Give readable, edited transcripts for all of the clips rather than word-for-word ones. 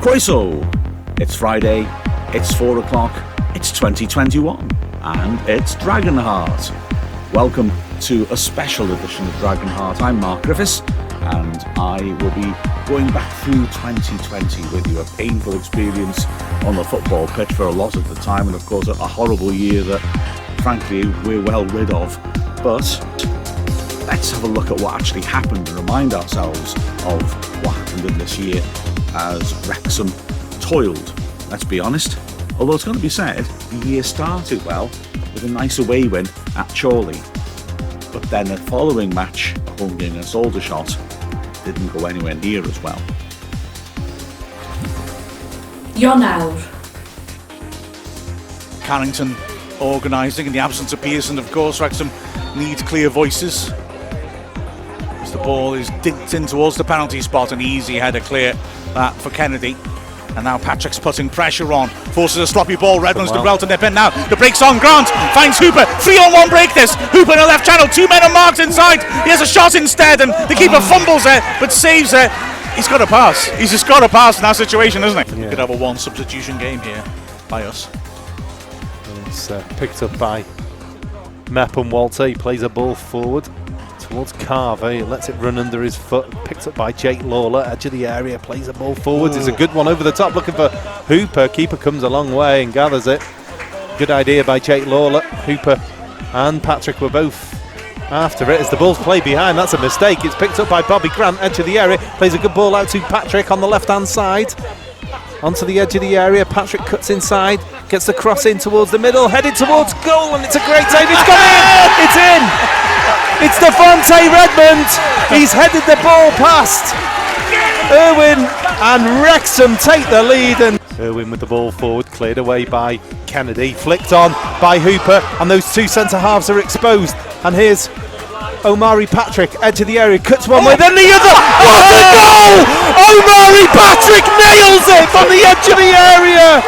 Croeso! It's Friday, it's 4 o'clock, it's 2021, and it's Dragonheart. Welcome to a special edition of Dragonheart. I'm Mark Griffiths, and I will be going back through 2020 with you. A painful experience on the football pitch for a lot of the time, and of course a horrible year that, frankly, we're well rid of. But let's have a look at what actually happened and remind ourselves of what happened in this year as Wrexham toiled. Let's be honest, although it's going to be said, the year started well with a nice away win at Chorley. But then the following match, a home game against Aldershot, didn't go anywhere near as well. Ionawr. Carrington organising in the absence of Pearson, of course. Wrexham needs clear voices. As the ball is dinked in towards the penalty spot, an easy header clear that for Kennedy. And now Patrick's putting pressure on, forces a sloppy ball. Redmond's done well to nip in now. The break's on. Grant finds Hooper. 3-on-1 break this. Hooper in the left channel. Two men are marked inside. He has a shot instead, and the keeper fumbles it, but saves it. He's got to pass. He's just got to pass in that situation, isn't he? Yeah. Could have a one substitution game here by us. It's picked up by Mepham Walter. He plays a ball forward towards Carver. He lets it run under his foot. Picked up by Jake Lawler. Edge of the area. Plays a ball forwards. It's a good one over the top. Looking for Hooper. Keeper comes a long way and gathers it. Good idea by Jake Lawler. Hooper and Patrick were both after it as the ball's played behind. That's a mistake. It's picked up by Bobby Grant. Edge of the area. Plays a good ball out to Patrick on the left hand side. Onto the edge of the area. Patrick cuts inside. Gets the cross in towards the middle. Headed towards goal, and it's a great save. It's gone in! It's in! It's Devontae Redmond. He's headed the ball past Irwin, and Wrexham take the lead. And Irwin with the ball forward, cleared away by Kennedy, flicked on by Hooper, and those two centre halves are exposed. And here's Omari Patrick, edge of the area, cuts one way, then the other. What a goal! Omari Patrick nails it from the edge of the area.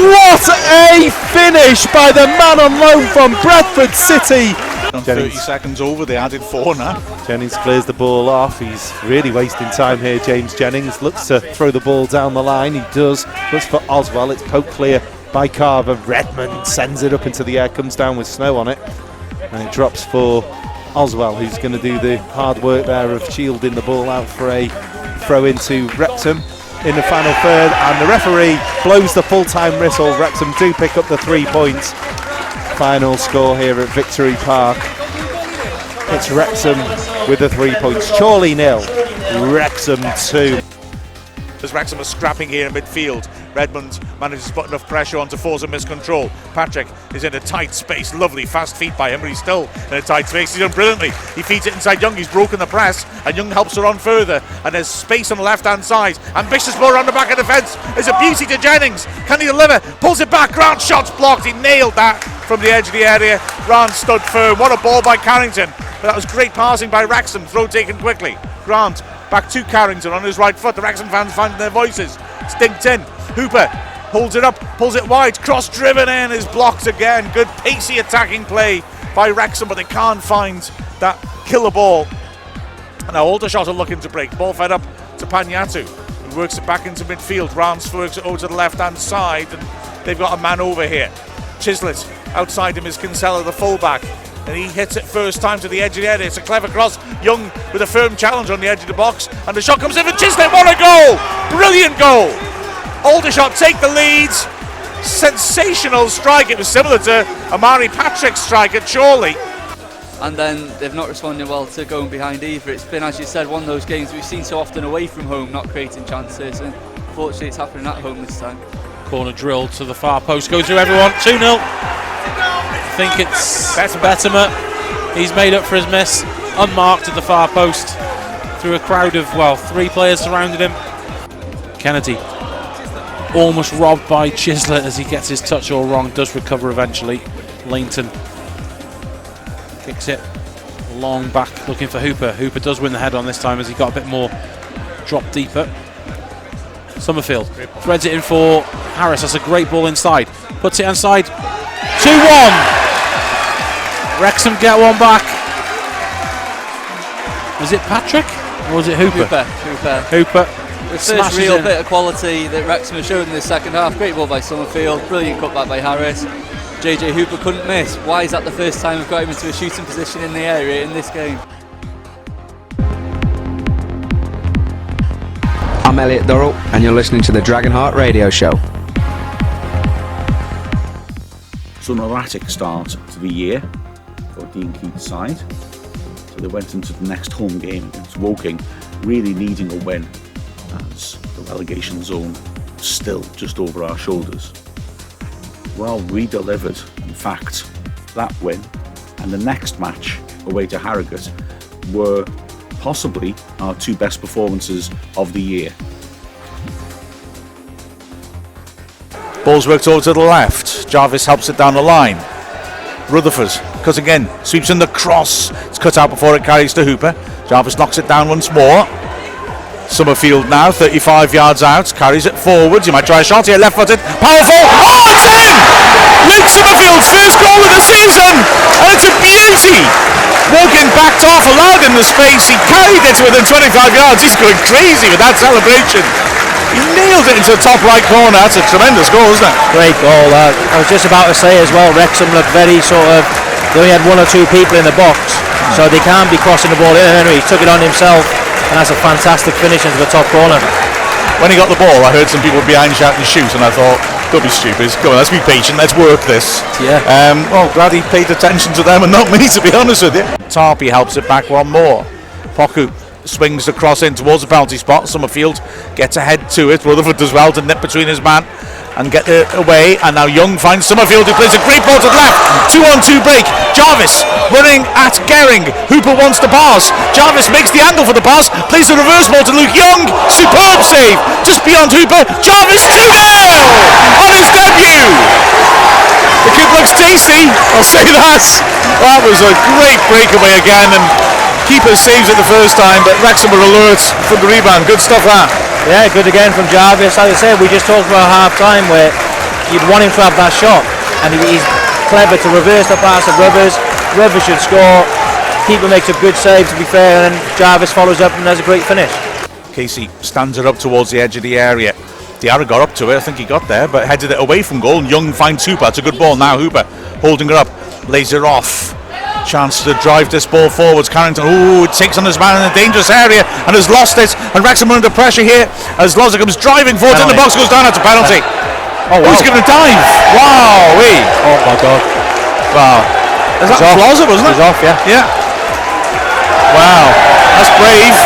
What a finish by the man on loan from Bradford City. 30 seconds over, they added 4 now. Jennings clears the ball off. He's really wasting time here, James Jennings. Looks to throw the ball down the line. He does. Looks for Oswell. It's poked clear by Carver. Redmond sends it up into the air, comes down with snow on it. And it drops for Oswell, who's going to do the hard work there of shielding the ball out for a throw into Wrexham in the final third. And the referee blows the full-time whistle. Wrexham do pick up the 3 points. Final score here at Victory Park. It's Wrexham with the 3 points. Chorley 0, Wrexham 2. As Wrexham are scrapping here in midfield, Redmond manages to put enough pressure on to force a miscontrol. Patrick is in a tight space. Lovely fast feet by him, but he's still in a tight space. He's done brilliantly. He feeds it inside Young. He's broken the press, and Young helps her on further. And there's space on the left-hand side. Ambitious ball around the back of the fence. There's a beauty to Jennings. Can he deliver? Pulls it back. Grant shot's blocked. He nailed that from the edge of the area. Grant stood firm. What a ball by Carrington. But that was great passing by Wrexham. Throw taken quickly. Grant back to Carrington on his right foot. The Wrexham fans finding their voices. Stinked in. Hooper holds it up, pulls it wide. Cross driven in, is blocked again. Good pacey attacking play by Wrexham, but they can't find that killer ball. And now Aldershot are looking to break. Ball fed up to Panyatu, who works it back into midfield. Rance works it over to the left hand side, and they've got a man over here. Chislett outside him is Kinsella, the fullback. And he hits it first time to the edge of the area. It's a clever cross. Young with a firm challenge on the edge of the box. And the shot comes in for Chislett. What a goal! Brilliant goal! Aldershot take the lead. Sensational strike. It was similar to Omari Patrick's strike at Chorley. And then they've not responded well to going behind either. It's been, as you said, one of those games we've seen so often away from home, not creating chances. And fortunately it's happening at home this time. Corner drill to the far post. Goes through everyone. 2-0. I think it's Bettimer. He's made up for his miss. Unmarked at the far post through a crowd of, 3 players surrounded him. Kennedy almost robbed by Chislett as he gets his touch all wrong. Does recover eventually. Lainton kicks it long back looking for Hooper. Hooper does win the head on this time as he got a bit more drop deeper. Summerfield threads it in for Harris. That's a great ball inside. Puts it inside. 2-1. Wrexham get one back. Was it Patrick or was it Hooper? Hooper. The first Smashes real in. bit of quality that Wrexham has shown in the second half. Great ball by Summerfield, brilliant cutback by Harris. JJ Hooper couldn't miss. Why is that the first time we've got him into a shooting position in the area in this game? I'm Elliot Durrell, and you're listening to the Dragonheart radio show. So an erratic start to the year for Dean Keith's side. So they went into the next home game against Woking, really needing a win, as the relegation zone was still just over our shoulders. Well, we delivered, in fact, that win, and the next match away to Harrogate were possibly our two best performances of the year. Ball's worked over to the left. Jarvis helps it down the line. Rutherford cutting in, sweeps in the cross. It's cut out before it carries to Hooper. Jarvis knocks it down once more. Summerfield now, 35 yards out, carries it forwards. He might try a shot here, left-footed, powerful. Oh, it's in! Luke Summerfield's first goal of the season, and it's a beauty. Woking backed off, allowed him the space. He carried it to within 25 yards. He's going crazy with that celebration. He nailed it into the top right corner. That's a tremendous goal, isn't it? Great goal. I was just about to say as well, Wrexham looked very they only had one or two people in the box, so they can't be crossing the ball in. Henry took it on himself, and that's a fantastic finish into the top corner. When he got the ball, I heard some people behind shouting shoot, and I thought, don't be stupid, go on, let's be patient, let's work this. Yeah. Well, glad he paid attention to them and not me, to be honest with you. Tarpey helps it back one more. Poku swings the cross in towards the penalty spot. Summerfield gets ahead to it. Rutherford does well to nip between his man and get it away, and now Young finds Summerfield, who plays a great ball to the left. 2-on-2 break. Jarvis running at Gehring. Hooper wants to pass. Jarvis makes the angle for the pass, plays the reverse ball to Luke Young. Superb save just beyond Hooper. Jarvis 2-0 on his debut. The kid looks tasty, I'll say that. That was a great breakaway again, and keeper saves it the first time, but Wrexham were alert from the rebound. Good stuff, that. Yeah, good again from Jarvis. As I said, we just talked about half time where you'd want him to have that shot, and he's clever to reverse the pass of Rivers. Rivers should score. Keeper makes a good save, to be fair, and then Jarvis follows up and has a great finish. Casey stands it up towards the edge of the area. Diarra got up to it, I think he got there, but headed it away from goal, and Young finds Hooper. It's a good ball now. Hooper holding it up, lays it off. Chance to drive this ball forwards. Carrington, takes on his man in a dangerous area and has lost it. And Wrexham are under pressure here as Loza comes driving forwards in the box, goes down. That's a penalty. Oh, wow. He's given a dive. Wow, Oh my God. Wow. Is that Loza, wasn't it? It was off, yeah. Yeah. Wow. That's brave.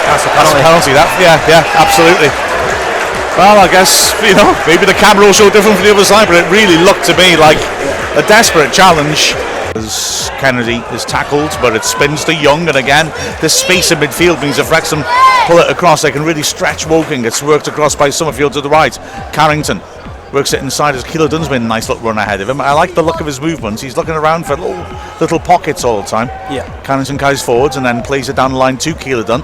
That's a Penalty, that. Yeah, absolutely. Well, I guess, maybe the camera will show different from the other side, but it really looked to me like a desperate challenge. As Kennedy is tackled, but it spins to Young, and again this space in midfield means if Wrexham pull it across, they can really stretch Woking. It's worked across by Summerfield to the right. Carrington works it inside as Keeler Dunn's been a nice little run ahead of him. I like the look of his movements. He's looking around for little pockets all the time. Yeah. Carrington carries forwards and then plays it down the line to Keeler Dunn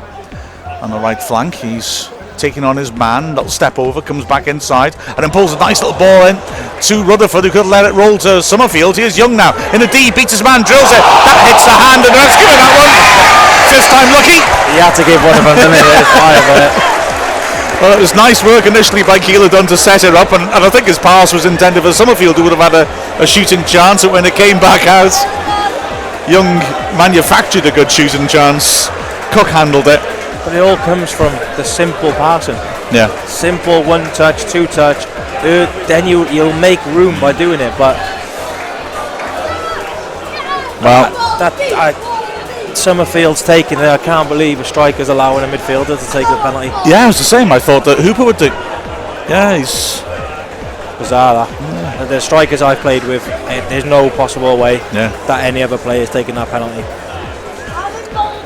on the right flank. He's taking on his man, little step over, comes back inside and then pulls a nice little ball in to Rutherford, who could let it roll to Summerfield. Here's Young now in the D, beats his man, drills it, that hits the hand, and that's given that one. First time lucky. You had to give one of them, didn't you? Well, it was nice work initially by Keeler Dunn to set it up, and I think his pass was intended for Summerfield, who would have had a shooting chance, and when it came back out, Young manufactured a good shooting chance. Cook handled it. But it all comes from the simple passing. Yeah. Simple, one touch, two touch. Then you'll make room by doing it. But Summerfield's taking it. I can't believe a striker's allowing a midfielder to take the penalty. Yeah, it was the same. I thought that Hooper would do. Yeah, he's bizarre. That the strikers I've played with, there's no possible way that any other player is taking that penalty.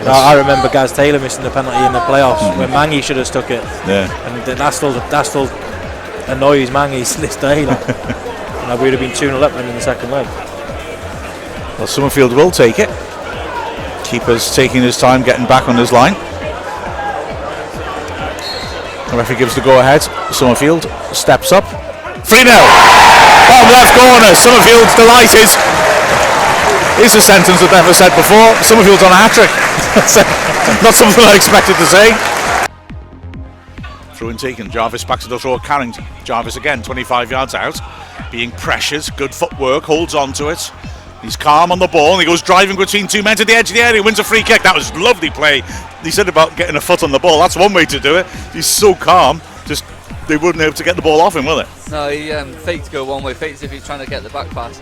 I remember Gaz Taylor missing the penalty in the playoffs when Mangy should have stuck it. Yeah. And that still annoys Mangy to this day. And we would have been 2-0 up in the second leg. Well, Summerfield will take it. Keeper's taking his time getting back on his line. The referee gives the go ahead. Summerfield steps up. 3-0. Bottom left corner. Summerfield's delighted. Here's a sentence I've never said before. Summerfield's on a hat-trick. Not something I expected to say. Throw in taken. Jarvis back to the throw at Carrington. Jarvis again, 25 yards out. Being pressured. Good footwork. Holds on to it. He's calm on the ball and he goes driving between two men to the edge of the area. Wins a free kick. That was lovely play. He said about getting a foot on the ball. That's one way to do it. He's so calm. Just they wouldn't be able to get the ball off him, will they? No, he faked to go one way. Faked as if he's trying to get the back pass.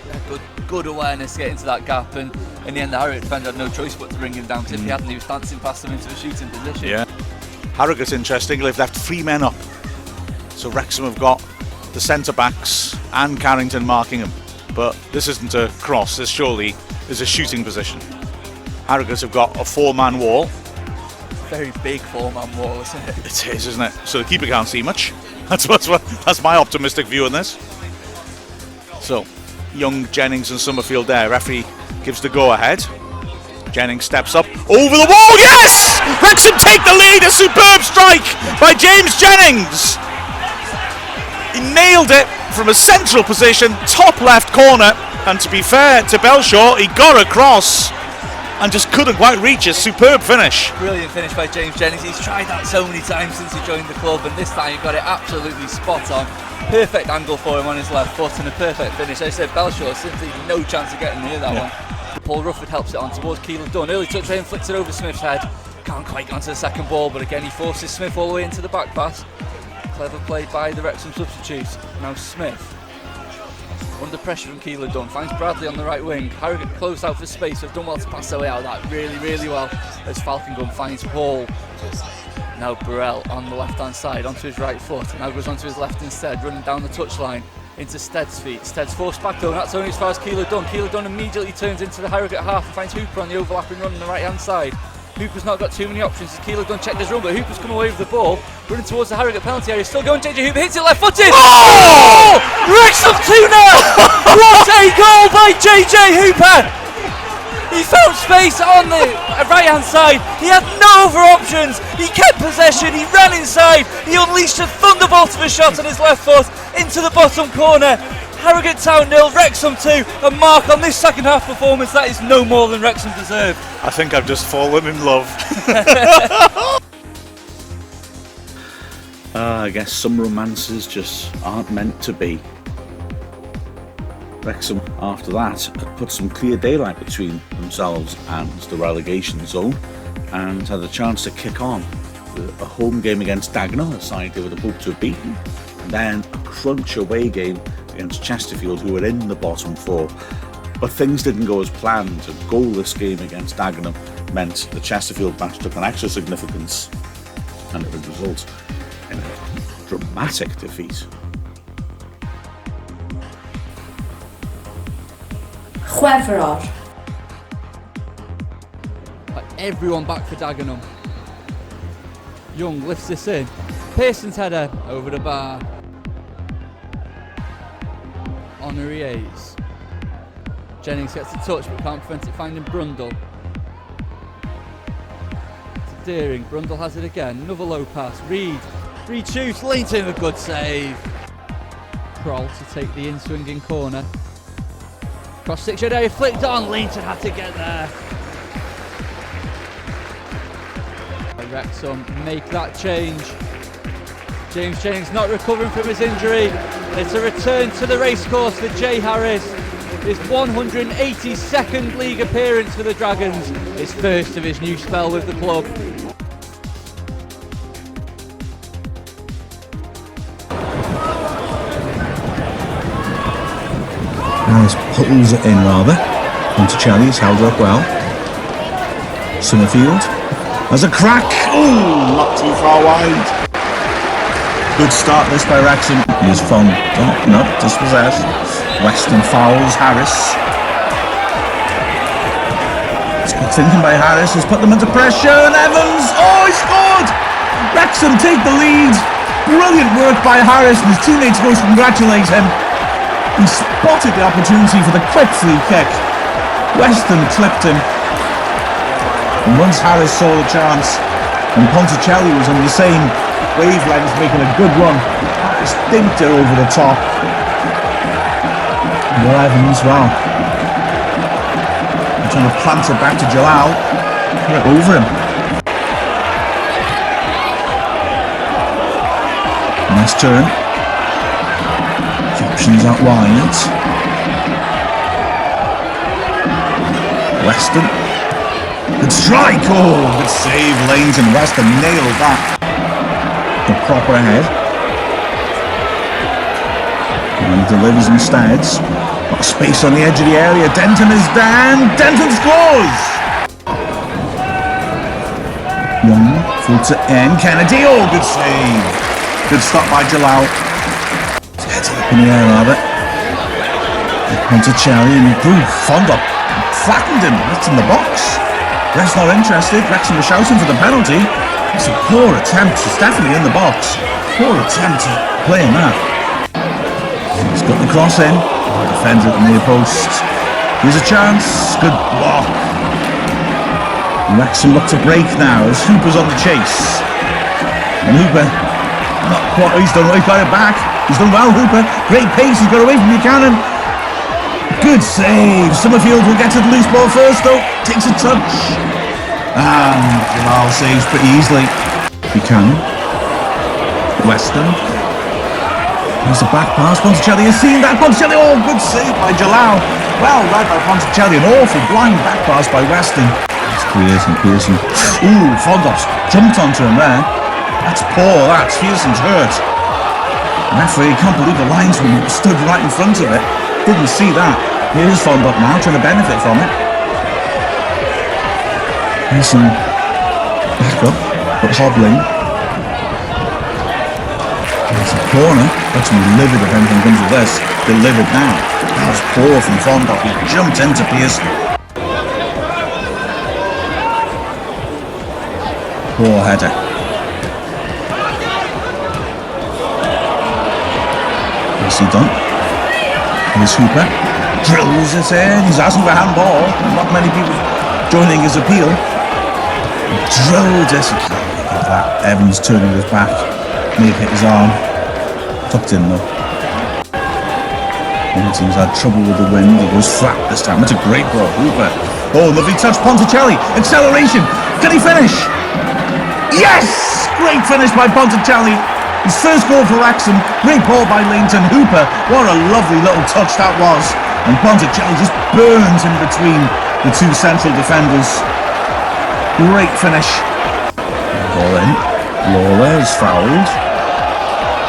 Good awareness to get into that gap, and in the end the Harrogate defender had no choice but to bring him down, because if he hadn't, he was dancing past him into a shooting position. Yeah. Harrogate's interesting. They've left 3 men up. So Wrexham have got the centre backs and Carrington marking him. But this isn't a cross, this surely is a shooting position. Harrogate have got a 4-man wall. Very big 4-man wall, isn't it? It is, isn't it? So the keeper can't see much. That's my optimistic view on this. So, Young, Jennings and Summerfield there. Referee gives the go-ahead. Jennings steps up, over the wall, yes! Wrexham take the lead, a superb strike by James Jennings. He nailed it from a central position, top left corner, and to be fair to Belshaw, he got across and just couldn't quite reach a superb finish. Brilliant finish by James Jennings. He's tried that so many times since he joined the club, and this time he got it absolutely spot on. Perfect angle for him on his left foot and a perfect finish. As I said, Belshaw simply no chance of getting near that one. Paul Rufford helps it on towards Keelan Dunn. Early touch rate, flicks it over Smith's head. Can't quite get onto the second ball, but again he forces Smith all the way into the back pass. Clever play by the Wrexham substitutes. Now Smith, under pressure from Keelan Dunn, finds Bradley on the right wing. Harrogate closed out for space, so have done well to pass their way out of that really well as Falcon Gun finds Hall. Now Burrell on the left hand side, onto his right foot, now goes onto his left instead, running down the touchline into Stead's feet. Stead's forced back though, and that's only as far as Keelan Dunn. Keelan Dunn immediately turns into the Harrogate half and finds Hooper on the overlapping run on the right hand side. Hooper's not got too many options as Keelan Dunn checked his run, but Hooper's come away with the ball, running towards the Harrogate penalty area. Still going, JJ Hooper hits it left footed. Oh! Wrexham 2-0! What a goal by JJ Hooper! He found space on the right hand side. He had no other options. He kept possession. He ran inside. He unleashed a thunderbolt of a shot on his left foot into the bottom corner. Harrogate Town 0, Wrexham 2. A mark on this second half performance that is no more than Wrexham deserve. I think I've just fallen in love. I guess some romances just aren't meant to be. Wrexham, after that, had put some clear daylight between themselves and the relegation zone and had a chance to kick on a home game against Dagenham, a side they would have hoped to have beaten, and then a crunch away game against Chesterfield, who were in the bottom 4. But things didn't go as planned. A goalless game against Dagenham meant the Chesterfield match took an extra significance, and it would result in a dramatic defeat. Chwefror. Everyone back for Dagenham. Young lifts this in. Pearson's header over the bar. Honories. Jennings gets a touch but can't prevent it finding Brundle. To Deering. Brundle has it again. Another low pass. Reed shoots. Leighton a good save. Kroll to take the in-swinging corner. Cross 6-yard area, flicked on. Leighton had to get there. Wrexham make that change. James Jennings not recovering from his injury. It's a return to the racecourse for Jay Harris. His 182nd league appearance for the Dragons. His first of his new spell with the club. Nice puttles it in rather. Monticelli's held up well. Summerfield has a crack. Oh, not too far wide. Good start this by Wrexham. He has found, not dispossessed. Weston fouls Harris. It's good thinking by Harris. Has put them under pressure. And Evans, he scored. Wrexham take the lead. Brilliant work by Harris, and his teammates go to congratulate him. He spotted the opportunity for the quick free kick. Weston clipped him. And once Harris saw the chance, and Ponticelli was on the same wavelength, making a good run, just dinked it over the top. And Evans, well, trying to plant it back to Jalal, put it over him. Nice turn. Options out wide. Weston. Good strike. Oh, good save. Langton. Weston nailed that. The proper head. And delivers instead. Got space on the edge of the area. Denton is down. Denton scores. Young. Full to end. Kennedy. Oh, good save. Good stop by Jalal. Heads up in the air, rather. Ponticelli and Fondop flattened him. That's in the box. Ref's not interested. Wrexham was shouting for the penalty. It's a poor attempt. It's definitely in the box. Poor attempt at playing that. He's got the cross in. Defends at the near post. Here's a chance. Good block. Wrexham look to break now as Hooper's on the chase. And Hooper, not quite. He's done. He's got it back. He's done well, Hooper. Great pace. He's got away from Buchanan. Good save. Summerfield will get to the loose ball first, though. Takes a touch. And Jalal saves pretty easily. Buchanan. Weston. Here's a back pass. Ponticelli has seen that. Ponticelli. Oh, good save by Jalal. Well read by Ponticelli. An awful blind back pass by Weston. It's Pearson. Ooh, Fondop's jumped onto him there. That's poor. That's Pearson's hurt. Referee, can't believe the linesman stood right in front of it. Didn't see that. Here's Fondop now, trying to benefit from it. Pearson back up, but hobbling. There's a corner. That's going to be livid if anything comes of this. Delivered now. That was poor from Fondop. He jumped into Pearson. Poor header. Nicely done. Here's Hooper. Drills it in. He's asking for handball. Not many people joining his appeal. Drilled it. He can't really give that. Evans turning his back. May have hit his arm. Tucked in though. Team's had trouble with the wind. He goes flat this time. That's a great ball. Hooper. Oh, lovely touch. Ponticelli. Acceleration. Can he finish? Yes! Great finish by Ponticelli. His first goal for Wrexham. Great ball by Langton. Hooper. What a lovely little touch that was. And Ponticelli just burns in between the two central defenders. Great finish. Ball in. Lawler is fouled.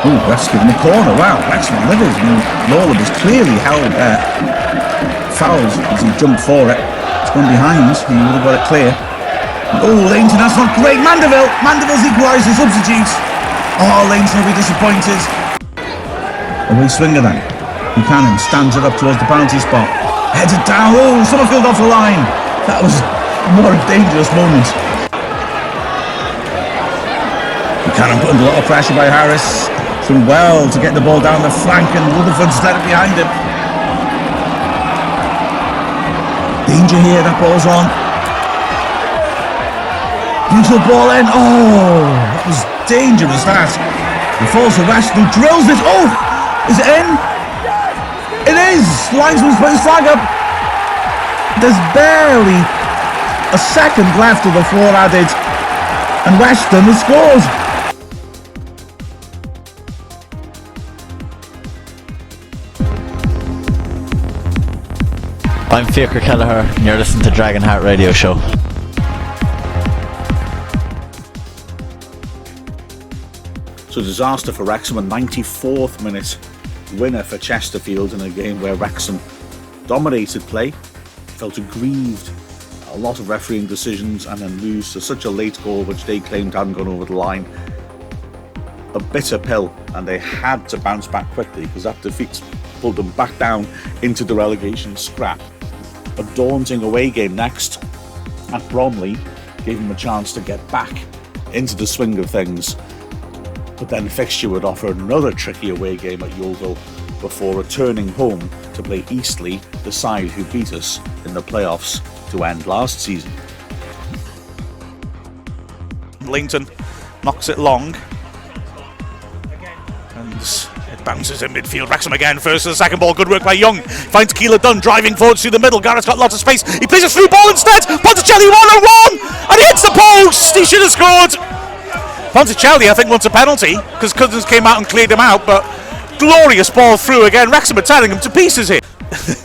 Oh, West given the corner. Wow, Wrexham livers. I mean, Lawler was clearly held there. Fouled as he jumped for it. It's gone behind. He would have got it clear. Oh, Langton, that's not great. Mandeville's equalised the substitute. Oh, Langton will be disappointed. Away swinger then. Buchanan stands it up towards the penalty spot. Heads it down. Oh, Summerfield off the line. That was more a dangerous moment. Buchanan put under a lot of pressure by Harris. Done well to get the ball down the flank, and Rutherford's let it behind him. Danger here, that ball's on. Beautiful ball in. Oh, that was dangerous, that. He falls to Weston, who drills it. Oh, is it in? It is. Linesman's put his flag up. There's barely a second left of the floor added, and Weston has scored. I'm Fiacre Kelleher, and you're listening to Dragonheart Radio Show. So disaster for Wrexham, a 94th minute winner for Chesterfield in a game where Wrexham dominated play, felt aggrieved, a lot of refereeing decisions, and then lose to such a late goal which they claimed hadn't gone over the line. A bitter pill, and they had to bounce back quickly because that defeat pulled them back down into the relegation scrap. A daunting away game next at Bromley gave them a chance to get back into the swing of things. But then fixture would offer another tricky away game at Yeovil before returning home to play Eastleigh, the side who beat us in the playoffs to end last season. Langton knocks it long. And it bounces in midfield. Wrexham again, first to the second ball. Good work by Young. Finds Keeler Dunn driving forwards through the middle. Garrett's got lots of space. He plays a through ball instead. Ponticelli 1-on-1, and he hits the post. He should have scored. Ponticelli, I think, wants a penalty because Cousins came out and cleared him out, but glorious ball through again. Wrexham are tearing him to pieces here.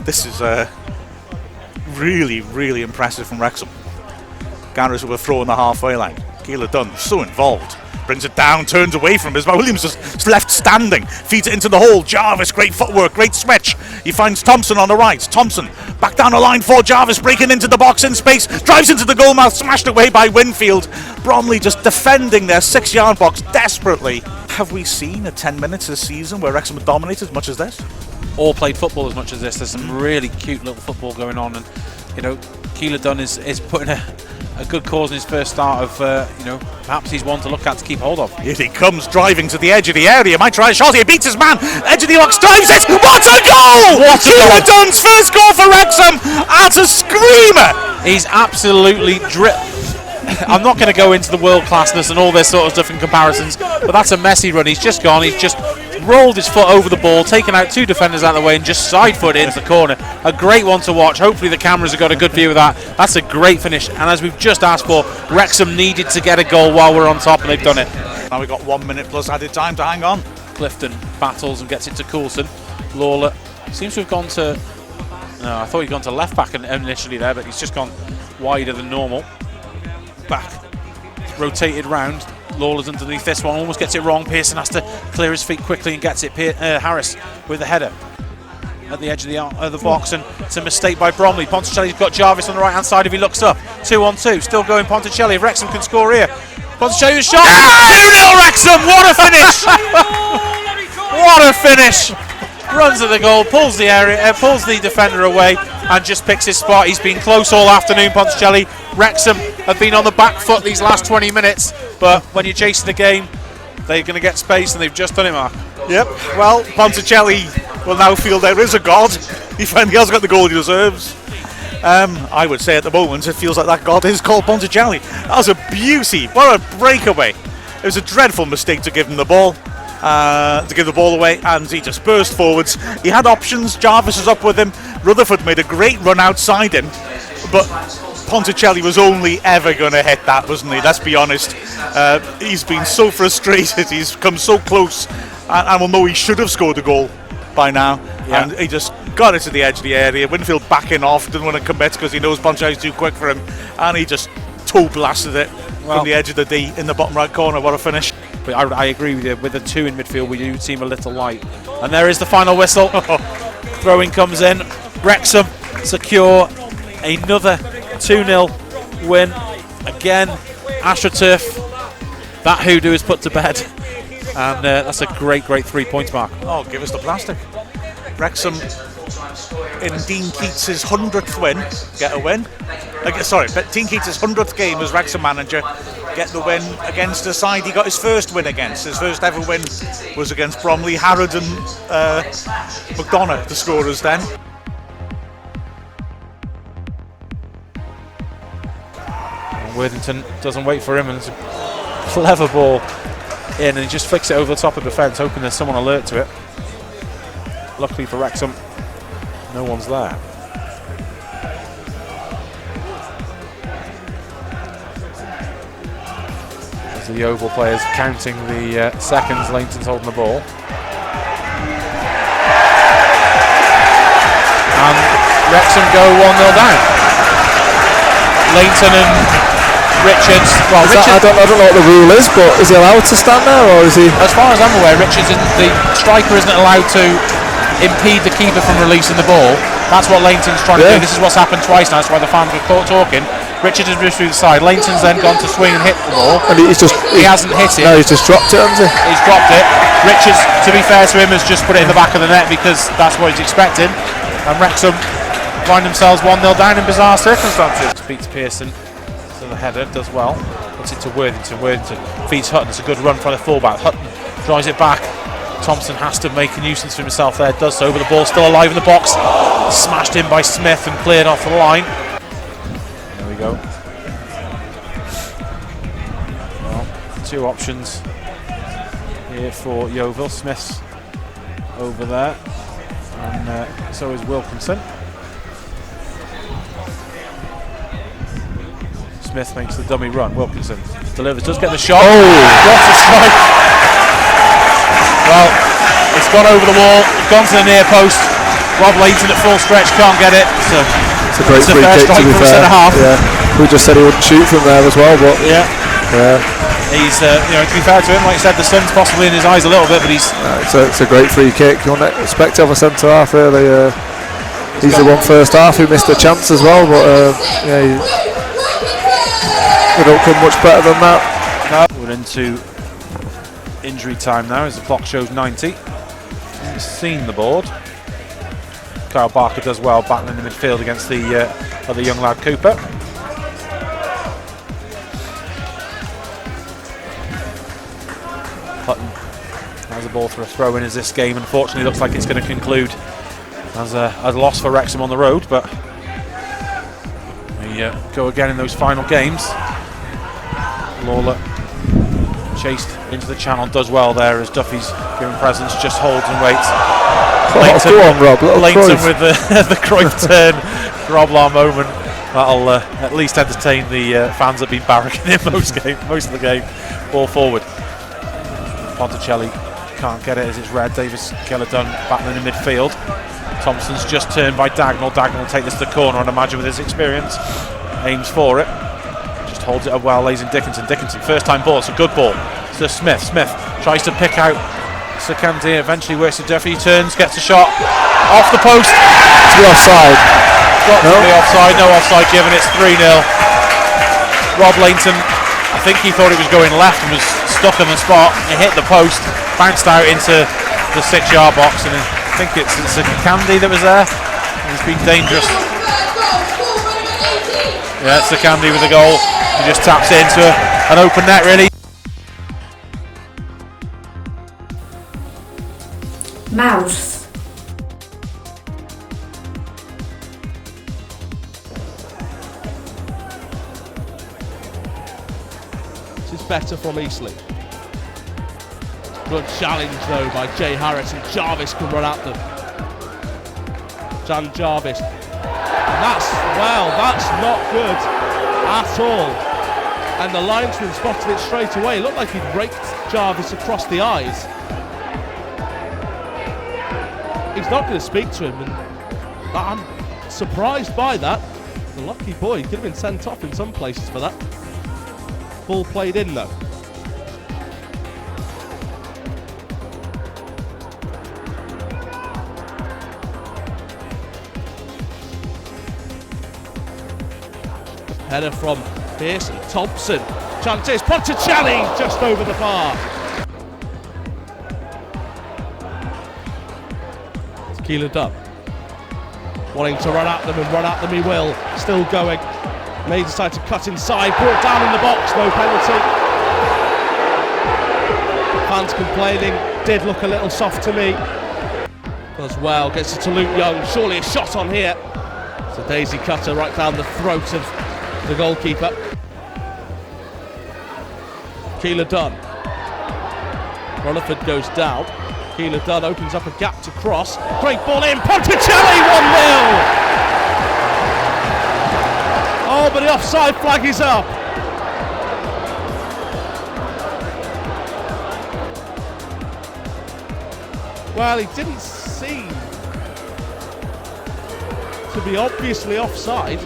This is really, really impressive from Wrexham. Gareth with a throw on the halfway line. Keeler Dunn, so involved. Brings it down, turns away from him. Williams just left standing, feeds it into the hole. Jarvis, great footwork, great switch. He finds Thompson on the right. Thompson back down the line for Jarvis, breaking into the box in space, drives into the goal mouth, smashed away by Winfield. Bromley just defending their 6-yard box desperately. Have we seen a 10 minutes this season where Wrexham have dominated as much as this? All played football as much as this. There's some really cute little football going on, and you know, Keeler Dunn is putting a good cause in his first start of, perhaps he's one to look at to keep hold of. Here he comes, driving to the edge of the area. Might try a shot here, beats his man. Edge of the box, drives it. What a goal! Keeler Dunn's first goal for Wrexham. That's a screamer. He's absolutely I'm not going to go into the world classness and all this sort of stuff in comparisons, but that's a messy run. He's just gone. He's just rolled his foot over the ball, taken out 2 defenders out of the way, and just side foot into the corner. A great one to watch. Hopefully the cameras have got a good view of that. That's a great finish, and as we've just asked for, Wrexham needed to get a goal while we're on top, and they've done it. Now we've got 1 minute plus added time to hang on. Clifton battles and gets it to Coulson. Lawler seems to have gone to... No, I thought he'd gone to left back initially there, but he's just gone wider than normal. Back. Rotated round. Lawler's underneath this one, almost gets it wrong. Pearson has to clear his feet quickly and gets it. Harris with the header at the edge of the box, and it's a mistake by Bromley. Ponticelli's got Jarvis on the right hand side if he looks up. 2-on-2, still going Ponticelli. If Wrexham can score here. Ponticelli with a shot. 2-0 Wrexham, what a finish! What a finish! Runs at the goal, pulls the defender away, and just picks his spot. He's been close all afternoon, Ponticelli. Wrexham have been on the back foot these last 20 minutes, but when you're chasing the game, they're going to get space, and they've just done it, Mark. Yep, well, Ponticelli will now feel there is a God. He finally has got the goal he deserves. I would say at the moment it feels like that God is called Ponticelli. That was a beauty. What a breakaway. It was a dreadful mistake to give him the ball. To give the ball away, and he just burst forwards. He had options. Jarvis was up with him. Rutherford made a great run outside him, but Ponticelli was only ever going to hit that, wasn't he? Let's be honest. He's been so frustrated. He's come so close, and we'll know he should have scored a goal by now. Yeah. And he just got it to the edge of the area. Winfield backing off, didn't want to commit because he knows Ponticelli's too quick for him, and he just toe blasted it from the edge of the D in the bottom right corner. What a finish. But I agree with you. With the 2 in midfield, we do seem a little light. And there is the final whistle. Throw-in comes in. Wrexham secure another 2-0 win. Again, AstroTurf. That hoodoo is put to bed. And that's a great 3 points, Mark. Oh, give us the plastic. Wrexham in Dean Keats's 100th win, get a win. Dean Keats's 100th game as Wrexham manager, get the win against a side he got his first win against. His first ever win was against Bromley. Harrod and McDonough, the scorers then. Worthington doesn't wait for him, and it's a clever ball in, and he just flicks it over the top of the fence, hoping there's someone alert to it. Luckily for Wrexham, no one's there. As the Yeovil players counting the seconds, Leighton's holding the ball. And Wrexham go 1-0 down. Leighton and Richards. Well, I don't know what the rule is, but is he allowed to stand there, or is he? As far as I'm aware, Richards, the striker isn't allowed to impede the keeper from releasing the ball. That's what Leighton's trying to do. This is what's happened twice now. That's why the fans were talking. Richards has moved through the side. Leighton's then gone to swing and hit the ball. And he hasn't hit it. No, he's just dropped it, hasn't he? He's dropped it. Richards, to be fair to him, has just put it in the back of the net because that's what he's expecting. And Wrexham find themselves 1-0 down in bizarre circumstances. Beats Pearson. The header does well, puts it to Worthington. Worthington feeds Hutton. It's a good run from the fullback. Hutton drives it back. Thompson has to make a nuisance for himself there, does so, but the ball's still alive in the box. Smashed in by Smith and cleared off the line. There we go. Well, 2 options here for Yeovil. Smith's over there, and so is Wilkinson. Smith makes the dummy run. Wilkinson delivers, does get the shot. Oh! What a strike! Well, it's gone over the wall, it's gone to the near post. Rob Layton at full stretch can't get it. It's a great free kick, to be fair. Yeah. We just said he wouldn't shoot from there as well, but yeah. He's, to be fair to him, like you said, the sun's possibly in his eyes a little bit, but he's. It's a great free kick. You wouldn't expect to have a centre half really. He's the one first half who missed a chance as well, but we don't come much better than that. No. We're into injury time now as the clock shows 90. He's seen the board. Kyle Barker does well battling in the midfield against the other young lad Cooper. Hutton has a ball for a throw in as this game unfortunately looks like it's going to conclude as a loss for Wrexham on the road, but we go again in those final games. Lawler chased into the channel, does well there as Duffy's given presence, just holds and waits. Layton, go on, Rob. Layton with the Cruyff turn, Groblar moment. That'll at least entertain the fans that have been barracking in most of the game. Ball forward. Ponticelli can't get it as it's red. Davis Keller-Dunn battling in midfield. Thompson's just turned by Dagnall. Dagnall will take this to the corner, and imagine with his experience, aims for it. Just holds it up well, lays in Dickinson. Dickinson, first time ball, it's a good ball. So Smith tries to pick out Sakandi, eventually works to Duffy, turns, gets a shot off the post. To be offside. Got to be offside, no offside given, it's 3-0. Rob Layton, I think he thought it was going left and was stuck on the spot. It hit the post, bounced out into the 6-yard box, and I think it's Sakandi that was there. He's been dangerous. Yeah, it's Sakandi with the goal. He just taps it into an open net really. Mouse. This is better from Eastleigh. Good challenge though by Jay Harris, and Jarvis can run at them. Jan Jarvis. And that's not good at all. And the linesman spotted it straight away. It looked like he'd raked Jarvis across the eyes. He's not going to speak to him, and I'm surprised by that. The lucky boy, he could have been sent off in some places for that. Ball played in though. Header from Pearson, Thompson, chances, Ponticelli just over the bar. Keeler-Dunn wanting to run at them, and run at them he will. Still going. May decide to cut inside, brought down in the box, no penalty. Fans complaining, did look a little soft to me. As well, gets it to Luke Young, surely a shot on here. It's a daisy cutter right down the throat of the goalkeeper. Keeler-Dunn. Rutherford goes down. Keeler-Dunn opens up a gap to cross. Great ball in. Ponticelli 1-0. Oh, but the offside flag is up. Well, he didn't seem to be obviously offside.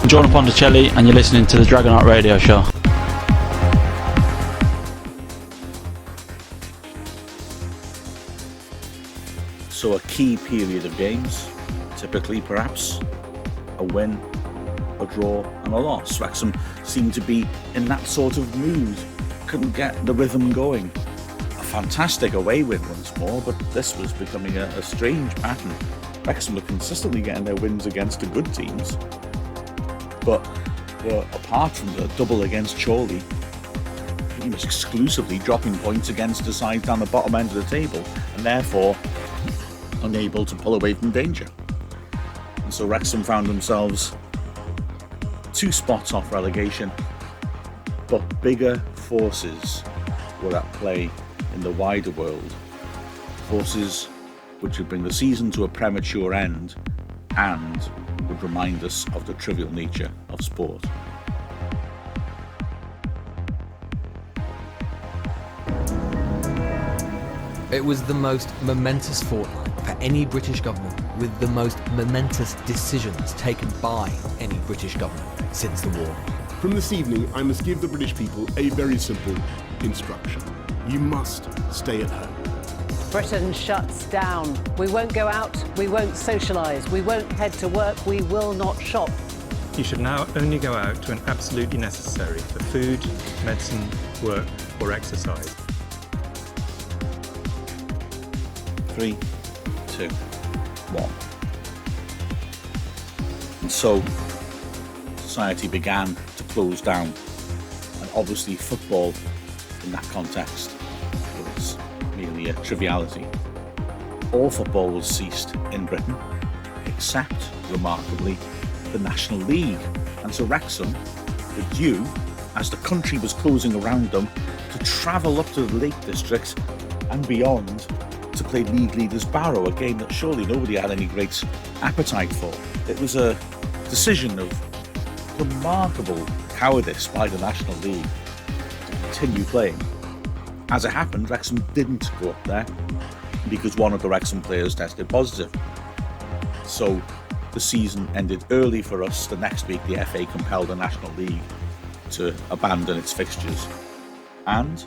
John Ponticelli, and you're listening to the Dragonheart Radio Show. So a key period of games, typically perhaps a win, a draw and a loss. Wrexham seemed to be in that sort of mood, couldn't get the rhythm going. A fantastic away win once more, but this was becoming a strange pattern. Wrexham were consistently getting their wins against the good teams, but apart from the double against Chorley, pretty much exclusively dropping points against the side down the bottom end of the table, and therefore unable to pull away from danger. And so Wrexham found themselves 2 spots off relegation, but bigger forces were at play in the wider world. Forces which would bring the season to a premature end and would remind us of the trivial nature of sport. It was the most momentous fortnight for any British government, with the most momentous decisions taken by any British government since the war. From this evening, I must give the British people a very simple instruction. You must stay at home. Britain shuts down. We won't go out, we won't socialise, we won't head to work, we will not shop. You should now only go out to an absolutely necessary for food, medicine, work or exercise. 3, 2, 1. And so, society began to close down. And obviously football, in that context, was merely a triviality. All football was ceased in Britain, except, remarkably, the National League. And so Wrexham were due, as the country was closing around them, to travel up to the Lake District and beyond to play league leaders Barrow, a game that surely nobody had any great appetite for. It was a decision of remarkable cowardice by the National League to continue playing. As it happened, Wrexham didn't go up there because one of the Wrexham players tested positive. So the season ended early for us. The next week the FA compelled the National League to abandon its fixtures, and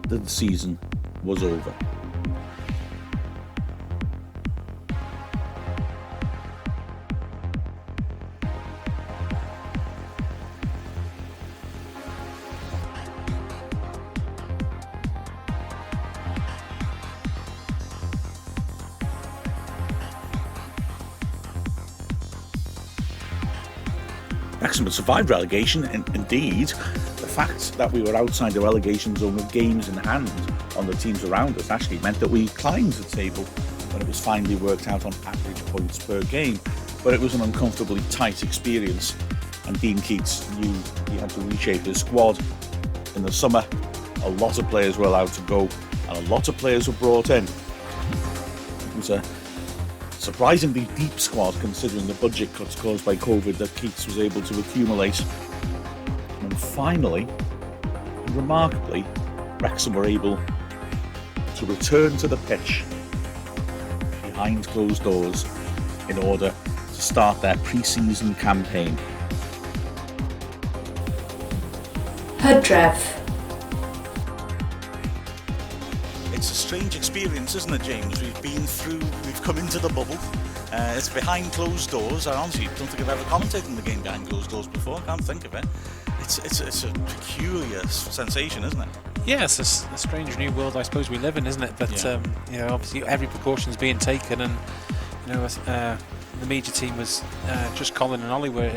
the season was over. Wrexham had survived relegation, and indeed, the fact that we were outside the relegation zone with games in hand on the teams around us actually meant that we climbed the table when it was finally worked out on average points per game. But it was an uncomfortably tight experience, and Dean Keats knew he had to reshape his squad. In the summer, a lot of players were allowed to go, and a lot of players were brought in. It was a surprisingly deep squad considering the budget cuts caused by COVID that Keats was able to accumulate. And finally, and remarkably, Wrexham were able to return to the pitch behind closed doors in order to start their pre-season campaign. Hydrev. It's a strange experience, isn't it, James? We've come into the bubble. It's behind closed doors. I honestly don't think I've ever commentated on the game behind closed doors before. I can't think of it. It's a peculiar sensation, isn't it? Yeah, it's a strange new world I suppose we live in, isn't it? But obviously every precaution's being taken, and the media team was just Colin and Ollie were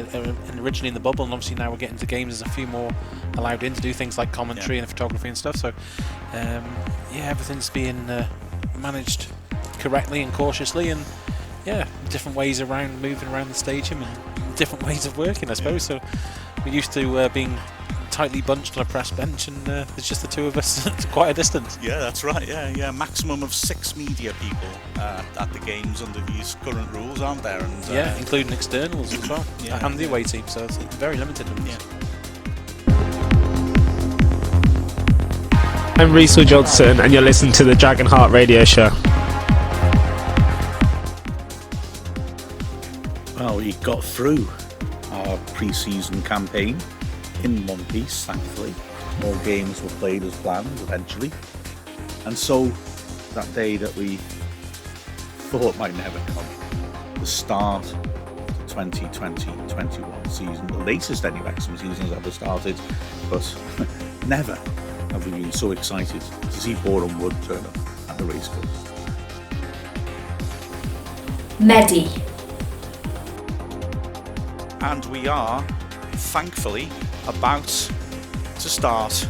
originally in the bubble, and obviously now we're getting to games. There's a few more allowed in to do things like commentary and photography and stuff. So everything's being managed correctly and cautiously, and different ways around moving around the stadium and different ways of working, I suppose. So we're used to being tightly bunched on a press bench, and there's just the two of us at quite a distance. Yeah, that's right. Yeah. Maximum of 6 media people at the games under these current rules, aren't there? And including externals as well, and the away team. So it's very limited. I'm Reece Johnson, and you're listening to the Dragonheart radio show. Well, we got through our pre-season campaign in one piece, thankfully. More games were played as planned eventually. And so, that day that we thought might never come, the start of the 2020-21 season, the latest any Wrexham season has ever started, but never have we been so excited to see Boreham Wood turn up at the racecourse. Medi. And we are, thankfully, about to start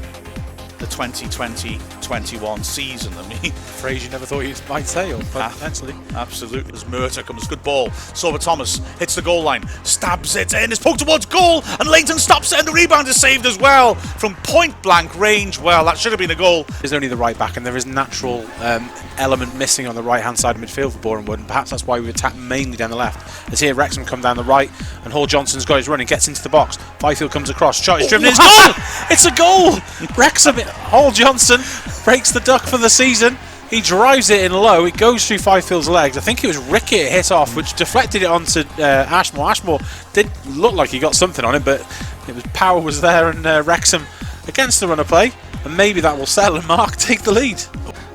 the 2020-21 2021 season. I mean, phrase you never thought you might say, or potentially. Absolutely. As Murta comes, good ball. Sorba Thomas hits the goal line, stabs it in, it's poked towards goal, and Leighton stops it, and the rebound is saved as well from point blank range. Well, that should have been a goal. There's only the right back, and there is natural element missing on the right hand side of midfield for Boreham Wood, and perhaps that's why we attack mainly down the left. As here Wrexham come down the right, and Hall Johnson's got his run and gets into the box. Fifield comes across, shot is driven, it's goal! It's a goal! Wrexham, Hall Johnson breaks the duck for the season. He drives it in low, it goes through Fifield's legs. I think it was Ricky it hit off, which deflected it onto Ashmore. Ashmore did look like he got something on him, but power was there, and Wrexham against the run of play, and maybe that will settle and Mark take the lead.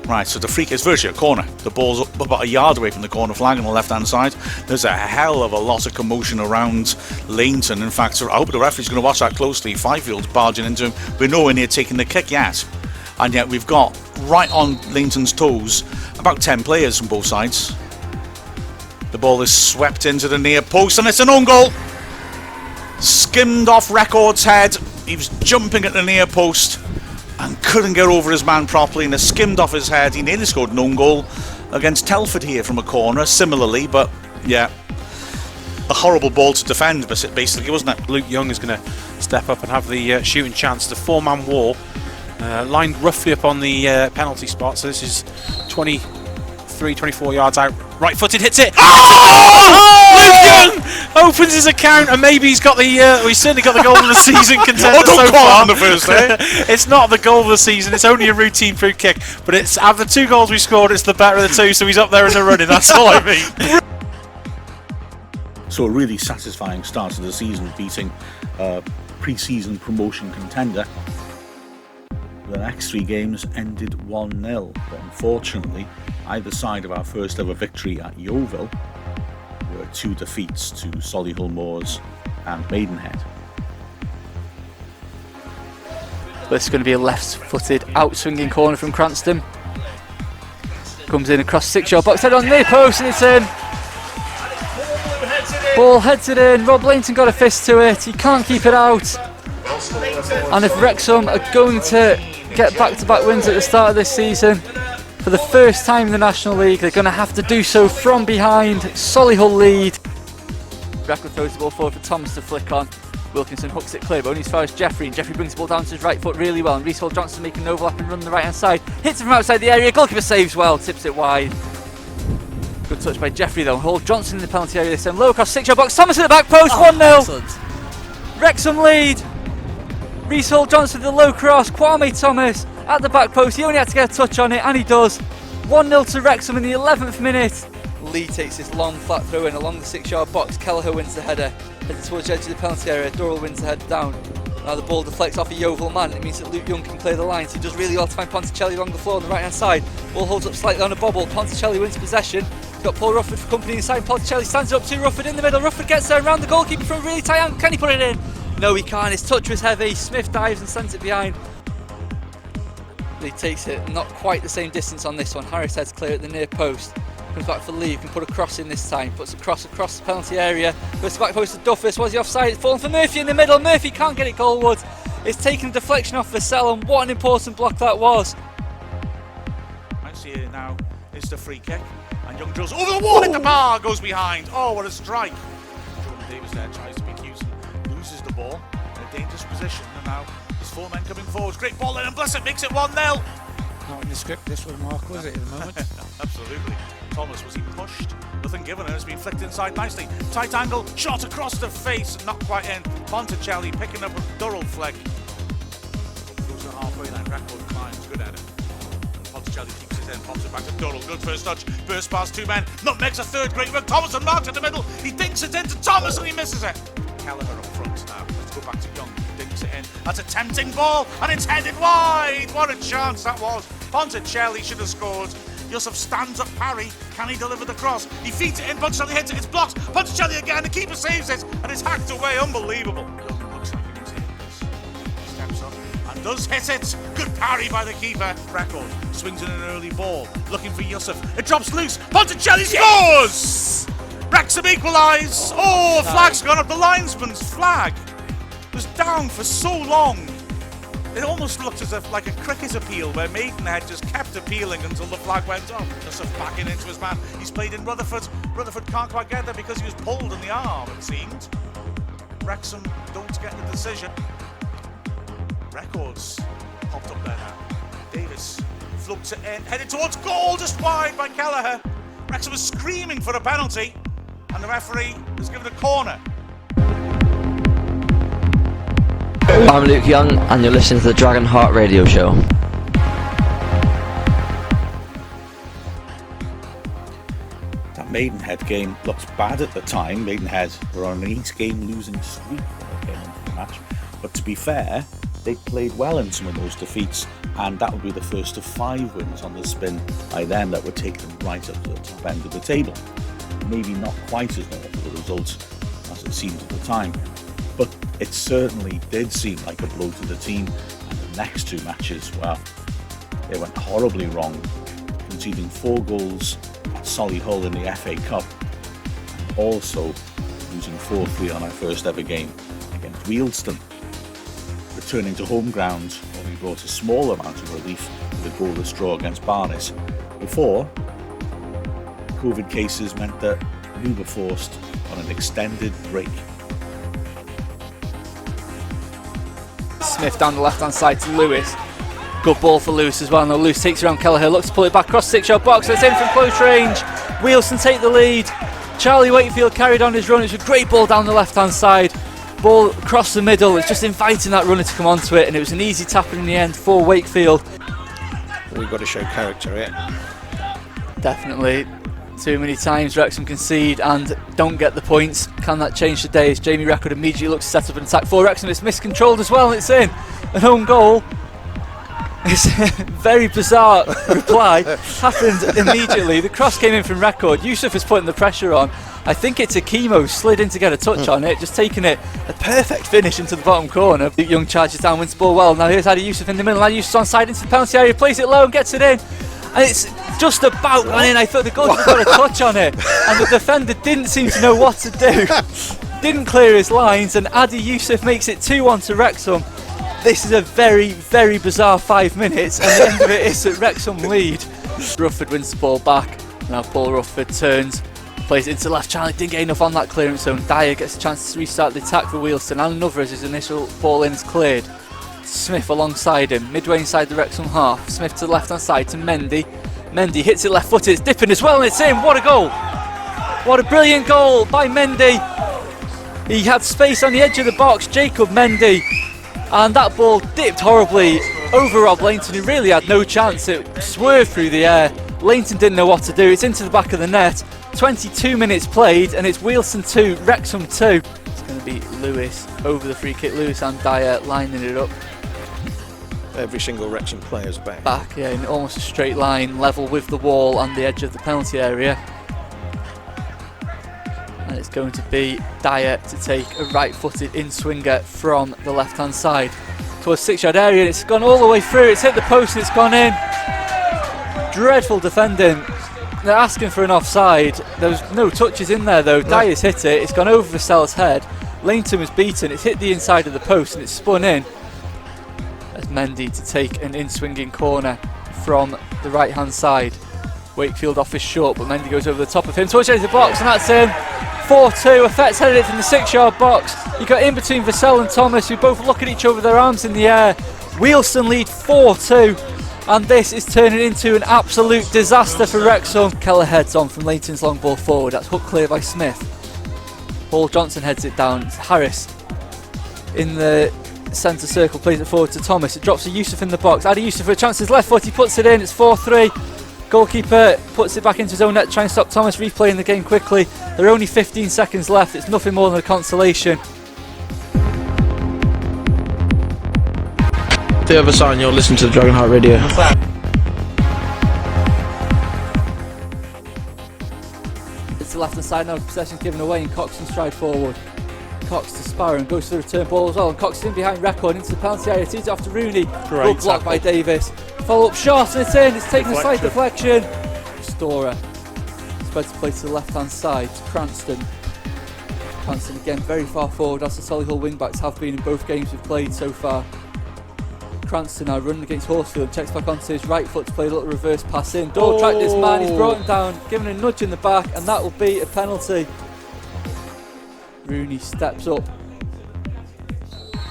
Right, so the free kick is virtually a corner. The ball's up about a yard away from the corner flag on the left-hand side. There's a hell of a lot of commotion around Leighton. In fact, I hope the referee's going to watch that closely. Fifield's barging into him. We're nowhere near taking the kick yet. And yet we've got, right on Leighton's toes, about 10 players from both sides. The ball is swept into the near post, and it's an own goal. Skimmed off Record's head. He was jumping at the near post and couldn't get over his man properly, and it skimmed off his head. He nearly scored an own goal against Telford here from a corner, similarly, but yeah, a horrible ball to defend, basically, wasn't it? Luke Young is going to step up and have the shooting chance. The four-man wall, lined roughly up on the penalty spot, so this is 23, 24 yards out. Right-footed, hits it. Oh! Luke Young opens his account, and maybe he's got the. He's certainly got the goal of the season contender so far. On the first day. It's not the goal of the season. It's only a routine free kick, but it's out of the 2 goals we scored, it's the better of the 2. So he's up there in the running. That's all I mean. So a really satisfying start to the season, beating pre-season promotion contender. The next 3 games ended 1-0, but unfortunately, either side of our first ever victory at Yeovil were 2 defeats to Solihull Moors and Maidenhead. This is going to be a left-footed out-swinging corner from Cranston. Comes in across 6-yard box, head on near post, and it's in. Ball heads it in. Rob Leighton got a fist to it. He can't keep it out. And if Wrexham are going to get back-to-back wins at the start of this season, for the first time in the National League, they're going to have to do so from behind. Solihull lead. Brackle throws the ball forward for Thomas to flick on. Wilkinson hooks it clear, but only as far as Jeffrey, and Jeffrey brings the ball down to his right foot really well, and Reece Hall Johnson making an overlap and run the right hand side. Hits it from outside the area, goalkeeper saves well, tips it wide. Good touch by Jeffrey though. Hall Johnson in the penalty area this time, low across 6-yard box, Thomas at the back post, 1-0. Wrexham lead. Reece Hall Johnson with the low cross, Kwame Thomas at the back post, he only had to get a touch on it, and he does. 1-0 to Wrexham in the 11th minute. Lee takes this long flat throw in along the 6-yard box, Kelleher wins the header, headed towards the edge of the penalty area, Durrell wins the header down. Now the ball deflects off a Yeovil man, it means that Luke Young can clear the lines. He does really well to find Ponticelli along the floor on the right hand side. Ball holds up slightly on a bobble, Ponticelli wins possession. He's got Paul Rufford for company inside, Ponticelli stands up to Rufford in the middle, Rufford gets there around the goalkeeper from really tight angle, can he put it in? No he can't, his touch was heavy, Smith dives and sends it behind. He takes it not quite the same distance on this one, Harris heads clear at the near post. Comes back for Lee, can put a cross in this time, puts a cross across the penalty area, goes to back post to Duffus, was he offside? It's fallen for Murphy in the middle, Murphy can't get it goalward. It's taken a deflection off Vassell, and what an important block that was. I see it now, it's the free kick, and Young drills over the wall, hit the bar, goes behind. Oh, what a strike. Jordan Davis there tries to be Houston, loses the ball in a dangerous position, and now there's 4 men coming forwards. Great ball in, and Blessett makes it 1-0. Not in the script, this one, Mark, was it, at the moment? Absolutely. Thomas, was he pushed? Nothing given, and it's been flicked inside nicely. Tight angle, shot across the face, not quite in. Ponticelli picking up a Durrell flick. Goes to the halfway line, Record climbs, good at it. And Ponticelli keeps it in, pops it back to Durrell, good first touch, burst past 2 men, nutmegs a third, great work. Thomas and Mark in the middle, he dinks it into Thomas and he misses it. Kelleher up front now, let's go back to Young, dinks it in. That's a tempting ball, and it's headed wide. What a chance that was. Ponticelli should have scored. Yusuf stands up parry, can he deliver the cross? He feeds it in, Ponticelli hits it, it's blocked, Ponticelli again, the keeper saves it, and it's hacked away, unbelievable. Looks like he can take this. Steps up and does hit it. Good parry by the keeper. Record swings in an early ball, looking for Yusuf. It drops loose, Ponticelli scores! Wrexham equalise. Oh, flag's gone up, the linesman's flag was down for so long. It almost looked as if like a cricket appeal where Maidenhead just kept appealing until the flag went up. Yusuf backing into his man. He's played in Rutherford. Rutherford can't quite get there because he was pulled in the arm, it seemed. Wrexham don't get the decision. Records popped up there now. Davis floats it in, headed towards goal, just wide by Kelleher. Wrexham was screaming for a penalty, and the referee has given a corner. I'm Luke Young, and you're listening to the Dragonheart radio show. That Maidenhead game looked bad at the time. Maidenhead were on an 8-game losing streak when they came into the match. But to be fair, they played well in some of those defeats, and that would be the first of 5 wins on the spin by them that would take them right up to the top end of the table. Maybe not quite as normal a result as it seemed at the time, but it certainly did seem like a blow to the team, and the next 2 matches, well, they went horribly wrong, conceding 4 goals at Solihull in the FA Cup, and also losing 4-3 on our first ever game against Wealdstone. Returning to home ground, only brought a small amount of relief with a goalless draw against Barnes, before COVID cases meant that we were forced on an extended break. Smith down the left-hand side to Lewis. Good ball for Lewis as well. Now Lewis takes around Kelleher, looks to pull it back across 6-yard box. It's in from close range. Wealdstone take the lead. Charlie Wakefield carried on his run. It's a great ball down the left-hand side. Ball across the middle. It's just inviting that runner to come onto it, and it was an easy tapping in the end for Wakefield. We've got to show character here. Definitely. Too many times Wrexham concede and don't get the points. Can that change today as Jamie Record immediately looks to set up an attack for Wrexham? It's miscontrolled as well, and it's in. An own goal. It's a very bizarre reply. Happened immediately. The cross came in from Record. Yusuf is putting the pressure on. I think it's Akimo slid in to get a touch on it, just taking it a perfect finish into the bottom corner. Young charges down, wins the ball well. Now here's Adi Yusuf in the middle. Now Yusuf's on side into the penalty area, plays it low and gets it in. And it's just about gone in. I thought the goalkeeper got a touch on it, and the defender didn't seem to know what to do. Didn't clear his lines, and Adi Yusuf makes it 2-1 to Wrexham. This is a very, very bizarre 5 minutes, and the end of it is that Wrexham lead. Rufford wins the ball back. Now Paul Rufford turns, plays it into left channel. Didn't get enough on that clearance zone. Dyer gets a chance to restart the attack for Wealdstone, and another as his initial ball in is cleared. Smith alongside him, midway inside the Wrexham half. Smith to the left hand side to Mendy. Mendy hits it left footed, it's dipping as well, and it's in. What a goal! What a brilliant goal by Mendy. He had space on the edge of the box, Jacob Mendy, and that ball dipped horribly over Rob Lainton, who really had no chance. It swerved through the air. Lainton didn't know what to do. It's into the back of the net. 22 minutes played, and it's Wealdstone 2, Wrexham 2. It's going to be Lewis over the free kick. Lewis and Dyer lining it up. Every single Wrexham player's back. Back, yeah, in almost a straight line, level with the wall and the edge of the penalty area. And it's going to be Dyer to take a right-footed in-swinger from the left-hand side towards 6-yard area, and it's gone all the way through. It's hit the post and it's gone in. Dreadful defending. They're asking for an offside. There was no touches in there though. Dyer's hit it. It's gone over Vassell's head. Lainton was beaten. It's hit the inside of the post and it's spun in. As Mendy to take an in-swinging corner from the right-hand side. Wakefield off his short, but Mendy goes over the top of him towards the edge of the box, and that's in. 4-2. Effects headed it from the 6-yard box. He got in between Vassell and Thomas, who both look at each other with their arms in the air. Wealdstone lead 4-2, and this is turning into an absolute disaster for Wrexham. Keller heads on from Leighton's long ball forward. That's hooked clear by Smith. Paul Johnson heads it down. Harris in the centre circle, plays it forward to Thomas. It drops to Yusuf in the box. Adi Yusuf for a chance, his left foot, he puts it in. It's 4-3. Goalkeeper puts it back into his own net, trying to stop Thomas replaying the game quickly. There are only 15 seconds left. It's nothing more than a consolation. The other side, you're listening to the Dragonheart radio. It's the left hand side now, possession's given away, and Cox can stride forward. Cox to Sparrow and goes to the return ball as well, and Cox is in behind Record into the penalty area, tees it off to Rooney. Good block by Davis. Follow up shot and it's in, it's taken a slight deflection. Storer spreads the play to the left hand side to Cranston. Cranston again very far forward, as the Solihull wing backs have been in both games we've played so far. Cranston now running against Horsfield, checks back onto his right foot to play a little reverse pass in. Doyle tracked this man, he's brought him down, given a nudge in the back, and that will be a penalty. Rooney steps up.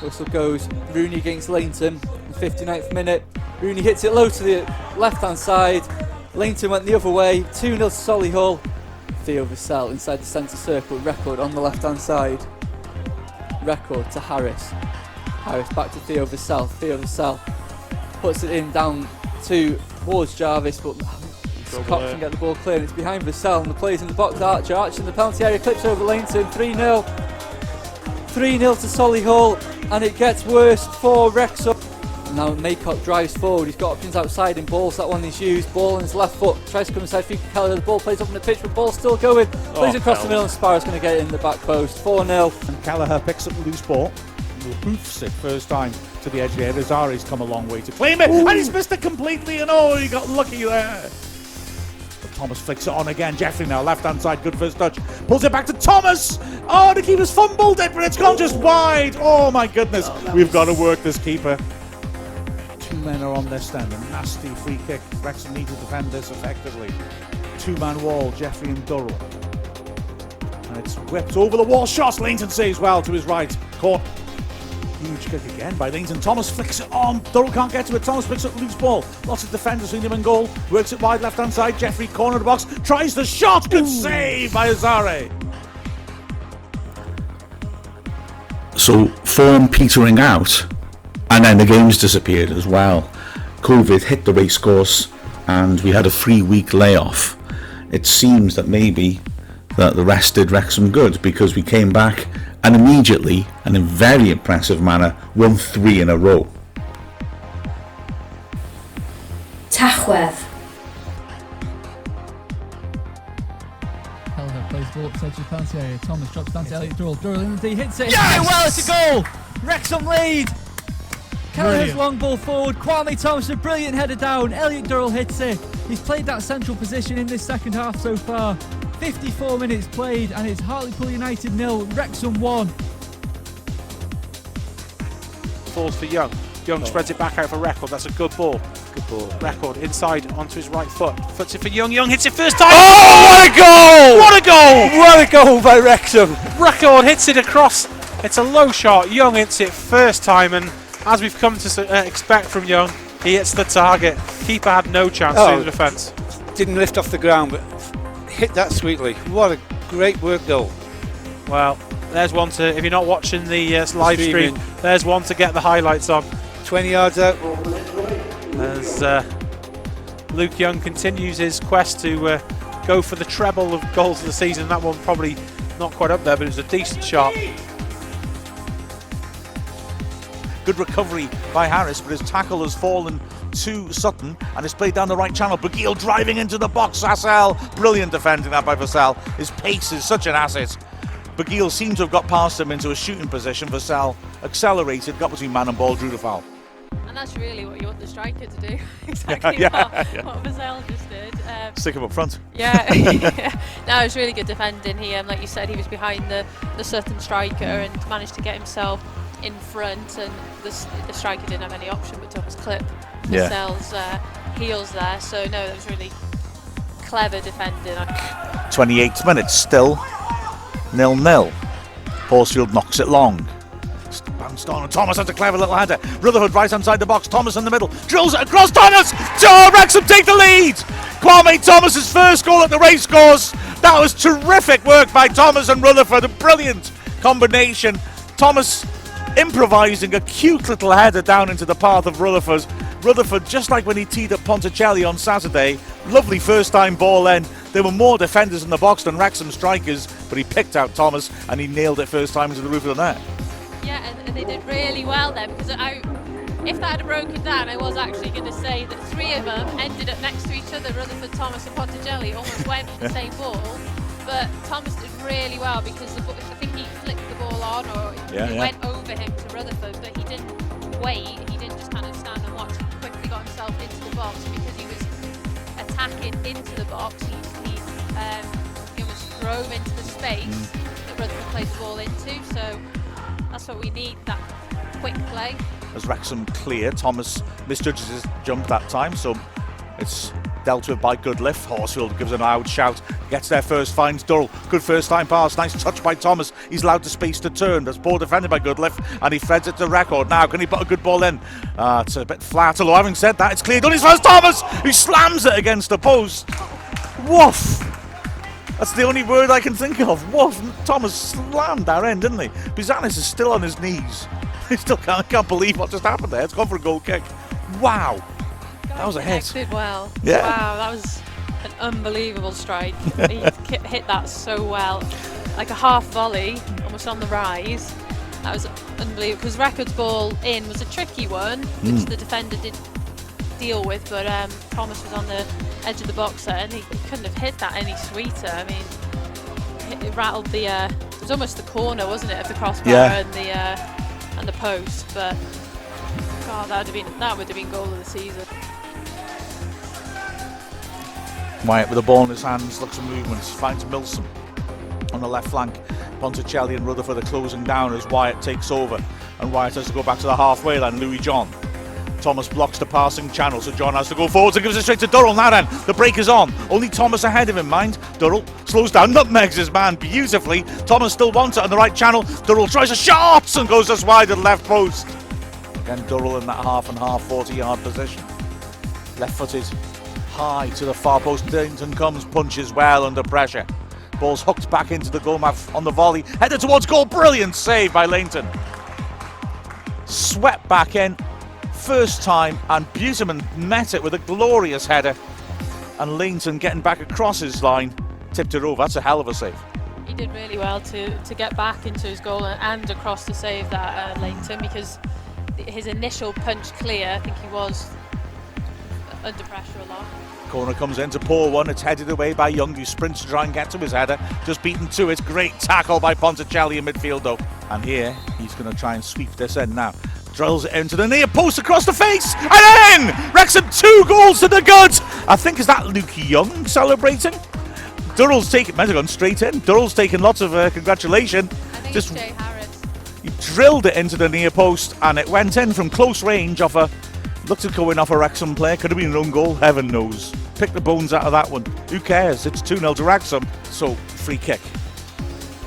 Whistle goes. Rooney against Lainton in the 59th minute. Rooney hits it low to the left-hand side. Lainton went the other way. 2-0 to Solihull. Theo Vassell inside the centre circle. Record on the left-hand side. Record to Harris. Harris back to Theo Vassell. Theo Vassell puts it in down towards Jarvis, but Cox can get the ball clear. And it's behind Vassell, and the play's in the box. Archer. Archer in the penalty area, clips over Lainton. 3-0. 3-0 to Solihull, and it gets worse for Wrexham. Now Maycock drives forward, he's got options outside in balls, that one he's used. Ball on his left foot, tries to come inside for Keller, the ball plays up on the pitch, but ball's still going. Plays across the middle, and Sparrow's going to get it in the back post. 4-0. And Kelleher picks up the loose ball, hoofs it first time to the edge there. Azari's come a long way to claim it, and he's missed it completely, and he got lucky there. But Thomas flicks it on again. Jeffrey now, left-hand side, good first touch. Pulls it back to Thomas. Oh, the keeper's fumbled it, but it's gone just wide. Oh my goodness, we've got to work this keeper. Two men are on their stand, a nasty free kick. Wrexham need to defend this effectively. Two-man wall, Jeffrey and Durrell. And it's whipped over the wall. Shots, Lainton saves well to his right. Caught. Huge kick again by Lainton. Thomas flicks it on. Durrell can't get to it. Thomas picks up the loose ball. Lots of defenders between him and goal. Works it wide left-hand side. Jeffrey, corner of the box. Tries the shot. Good save by Azari. So, form petering out. And then the game's disappeared as well. COVID hit the race course and we had a 3-week layoff. It seems that maybe that the rest did Wrexham good, because we came back and immediately, and in very impressive manner, won 3 in a row. Tachwedd. Kelleher plays the ball up to the penalty area. Thomas drops down to Elliot Durrell. Durrell in the D, hits it. Yes! Well, it's a goal! Wrexham lead! Kelleher's long ball forward. Kwame Thomas, a brilliant header down. Elliot Durrell hits it. He's played that central position in this second half so far. 54 minutes played, and it's Hartlepool United 0, Wrexham 1. Falls for Young. Young spreads it back out for Record. That's a good ball. Good ball. Record inside onto his right foot. Foots it for Young. Young hits it first time. Oh, what a goal! What a goal! What a goal by Wrexham. Record hits it across. It's a low shot. Young hits it first time, and as we've come to expect from Young, he hits the target. Keeper had no chance in the defence. Didn't lift off the ground, but hit that sweetly. What a great work goal. Well, there's one to, if you're not watching the live stream, there's one to get the highlights on. 20 yards out. As Luke Young continues his quest to go for the treble of goals of the season. That one probably not quite up there, but it was a decent shot. Good recovery by Harris, but his tackle has fallen to Sutton and it's played down the right channel. Bagil driving into the box. Vassell, brilliant defending that by Vassell. His pace is such an asset. Bagil seems to have got past him into a shooting position. Vassell accelerated, got between man and ball, drew the foul. And that's really what you want the striker to do. Exactly what Vassell just did. Stick him up front. Yeah. No, it was really good defending. He, like you said, he was behind the Sutton striker and managed to get himself in front, and the striker didn't have any option but to clip Vassell's heels there. So no, that was really clever defending. 28 minutes, still 0-0. Horsfield knocks it long. Bounced on, and Thomas has a clever little header. Rutherford right hand side the box, Thomas in the middle, drills it across. Thomas! Oh, Wrexham take the lead! Kwame Thomas's first goal at the racecourse. That was terrific work by Thomas and Rutherford, a brilliant combination. Thomas improvising a cute little header down into the path of Rutherford. Rutherford, just like when he teed up Ponticelli on Saturday, lovely first time ball in. There were more defenders in the box than Wrexham strikers, but he picked out Thomas and he nailed it first time into the roof of the net. Yeah, and they did really well then, because if that had broken down, I was actually going to say that 3 of them ended up next to each other. Rutherford, Thomas and Ponticelli almost went for the same ball, but Thomas did really well because I think he flicked the ball on, or it went over him to Rutherford, but he didn't wait, he didn't just kind of stand and watch. He quickly got himself into the box because he was attacking into the box. He almost drove into the space that Rutherford played the ball into, so that's what we need, that quick play. as Wrexham clear. Thomas misjudges his jump that time, so it's dealt with by Goodliff. Horsfield gives a loud shout, gets there first, finds Durrell. Good first time pass, nice touch by Thomas. He's allowed the space to turn. There's poor defended by Goodliff, and he threads it to Record. Now, can he put a good ball in? It's a bit flat, although having said that, it's cleared on his first. Thomas, who slams it against the post. Woof! That's the only word I can think of. Woof! Thomas slammed that end, didn't he? Bizanis is still on his knees. He still can't believe what just happened there. It's gone for a goal kick. Wow! That was a hit. Did well. Yeah. Wow, that was an unbelievable strike. He hit that so well. Like a half volley, almost on the rise. That was unbelievable, because Record's ball in was a tricky one, which the defender did deal with, but Thomas was on the edge of the box there, and he couldn't have hit that any sweeter. I mean, it rattled the, it was almost the corner, wasn't it, of the crossbar and the post, but God, that would have been goal of the season. Wyatt with the ball in his hands, looks for movements, finds Milsom on the left flank. Ponticelli and Rutherford are closing down as Wyatt takes over, and Wyatt has to go back to the halfway line. Louis John. Thomas blocks the passing channel, so John has to go forwards and gives it straight to Durrell. Now then, the break is on. Only Thomas ahead of him, mind. Durrell slows down, nutmegs his man beautifully. Thomas still wants it on the right channel. Durrell tries a shot and goes just wide at the left post. Again, Durrell in that half and half 40-yard position. Left-footed, high to the far post. Dillington comes, punches well under pressure. Ball's hooked back into the goal map on the volley. Headed towards goal, brilliant save by Langton. Swept back in. First time, and Buseman met it with a glorious header, and Langton getting back across his line tipped it over. That's a hell of a save. He did really well to get back into his goal and across to save that Langton, because his initial punch clear, I think he was under pressure a lot. Corner comes in to poor one. It's headed away by Young, who sprints to try and get to his header. Just beaten to it. Great tackle by Ponticelli in midfield though. And here he's going to try and sweep this in now. Drills it into the near post across the face, and in! Wrexham 2 goals to the good. I think, is that Luke Young celebrating? Durrell's taken, might have gone straight in. Durrell's taken lots of congratulation. I think Just it's Jay Harris. He drilled it into the near post, and it went in from close range off a, looked at going off a Wrexham player. Could have been an own goal, heaven knows. Pick the bones out of that one. Who cares? It's 2-0 to Wrexham. So, free kick.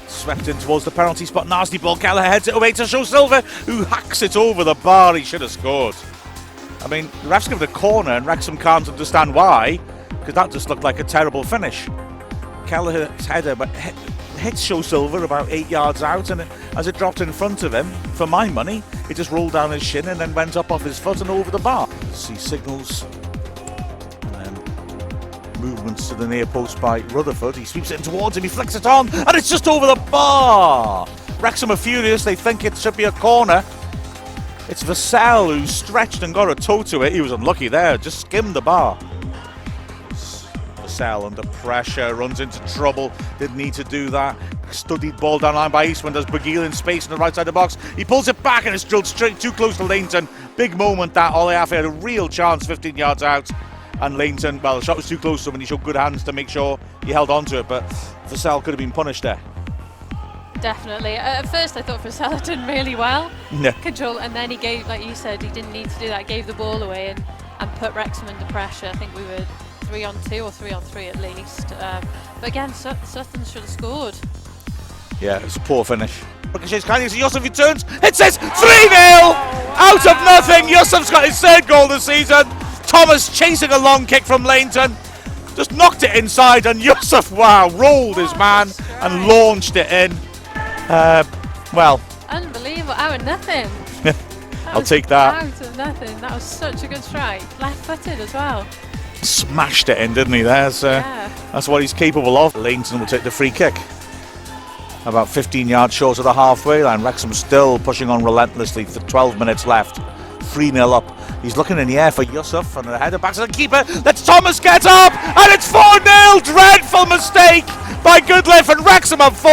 Swept in towards the penalty spot, nasty ball. Kelleher heads it away to Show Silver, who hacks it over the bar. He should have scored. I mean, the ref's given a corner, and Wrexham can't understand why, because that just looked like a terrible finish. Kelleher's header but hits Show Silver about 8 yards out, and as it dropped in front of him, for my money, it just rolled down his shin and then went up off his foot and over the bar. See signals. Movements to the near post by Rutherford. He sweeps it in towards him, he flicks it on, and it's just over the bar. Wrexham are furious, they think it should be a corner. It's Vassell who stretched and got a toe to it. He was unlucky there, just skimmed the bar. Vassell under pressure, runs into trouble, didn't need to do that. Studied ball down line by Eastman, does Bagil in space on the right side of the box. He pulls it back and it's drilled straight too close to Langton. Big moment that. Oleafe had a real chance 15 yards out. And Langton, well, the shot was too close to him and he showed good hands to make sure he held on to it, but Vassell could have been punished there. Definitely. At first I thought Vassell had done really well. Yeah. Control, and then he gave, like you said, he didn't need to do that. Gave the ball away and put Wrexham under pressure. I think we were 3-on-2 or 3-on-3 at least. But again, Sutton should have scored. Yeah, it's a poor finish. Ricochets kindly to Yusuf, he turns, it says 3-0! Out of nothing, Yusuf's got his third goal this season. Thomas chasing a long kick from Langton, just knocked it inside, and Yusuf, wow, rolled his man and launched it in. Well, unbelievable, out of nothing. I'll take that. Out of nothing, that was such a good strike. Left-footed as well. Smashed it in, didn't he? That's what he's capable of. Langton will take the free kick. About 15 yards short of the halfway line. Wrexham still pushing on relentlessly for 12 minutes left. 3-0 up. He's looking in the air for Yusuf, and the header back to the keeper. Let's Thomas get up, and it's 4-0. Dreadful mistake by Goodliff, and Wrexham have 4.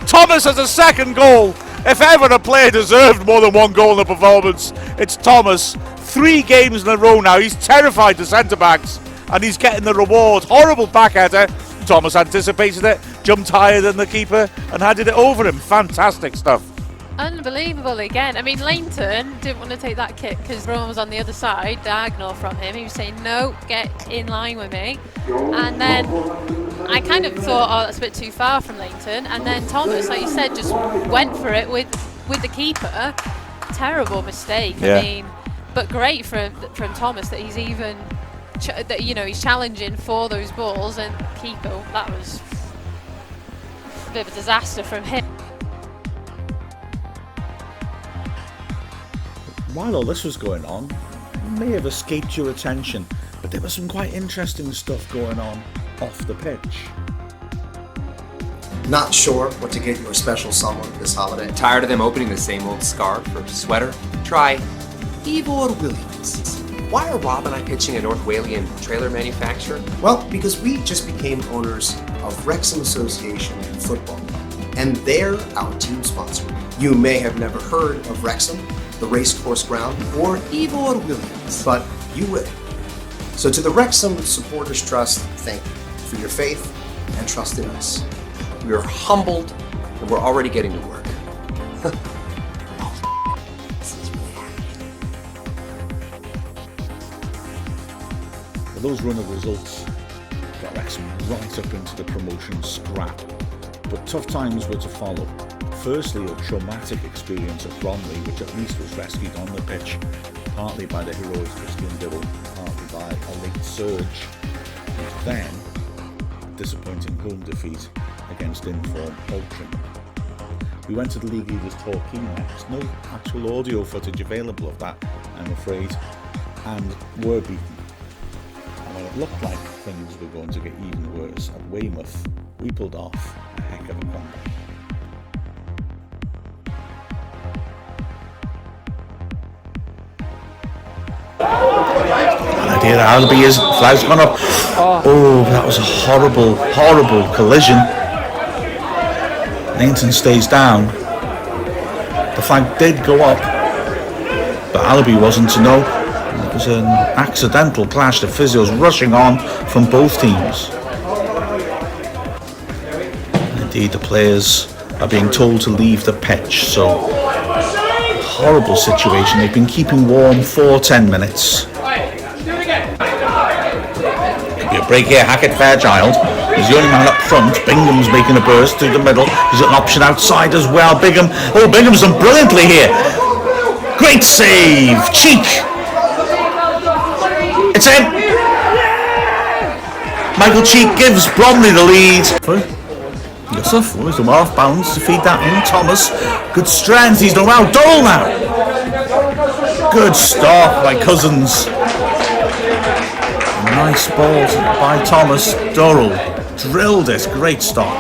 Thomas has a second goal. If ever a player deserved more than one goal in the performance, it's Thomas. 3 games in a row now. He's terrified the centre-backs, and he's getting the reward. Horrible back header. Thomas anticipated it, jumped higher than the keeper, and handed it over him. Fantastic stuff. Unbelievable again. I mean, Lainton didn't want to take that kick because Rowan was on the other side, diagonal from him. He was saying, no, get in line with me. And then I kind of thought, oh, that's a bit too far from Lainton. And then Thomas, like you said, just went for it with the keeper. Terrible mistake. Yeah. I mean, but great from Thomas that he's even, he's challenging for those balls, and keeper, that was a bit of a disaster from him. While all this was going on, it may have escaped your attention, but there was some quite interesting stuff going on off the pitch. Not sure what to get your special someone this holiday? Tired of them opening the same old scarf or sweater? Try Ivor Williams. Why are Rob and I pitching a North Walian trailer manufacturer? Well, because we just became owners of Wrexham Association Football, and they're our team sponsor. You may have never heard of Wrexham, the racecourse ground, or Ivor Williams, but you will. So to the Wrexham Supporters Trust, thank you for your faith and trust in us. We are humbled, and we're already getting to work. Well, those run of results got Wrexham right up into the promotion scrap, but tough times were to follow. Firstly, a traumatic experience at Bromley, which at least was rescued on the pitch, partly by the heroic Christian Dibble, partly by a late surge, and then a disappointing home defeat against informed Altrincham. We went to the league leaders Torquay next. No actual audio footage available of that, I'm afraid, and were beaten. And when it looked like things were going to get even worse at Weymouth, we pulled off a heck of a comeback. Dear Alby is flag's gone up. Oh, that was a horrible, horrible collision. Lainton stays down. The flag did go up, but Alby wasn't to know. It was an accidental clash. The physios rushing on from both teams. And indeed, the players are being told to leave the pitch. So, horrible situation. They've been keeping warm for 10 minutes. A break here, Hackett Fairchild. He's the only man up front. Bingham's making a burst through the middle. He's got an option outside as well. Bingham's done brilliantly here. Great save. Cheek. It's in. Michael Cheek gives Bromley the lead. Yusuf was the off bounds to feed that in. Thomas. Good strength. He's done well. Dole now. Good stop by Cousins. Nice ball by Thomas. Durrell drilled it. Great stop.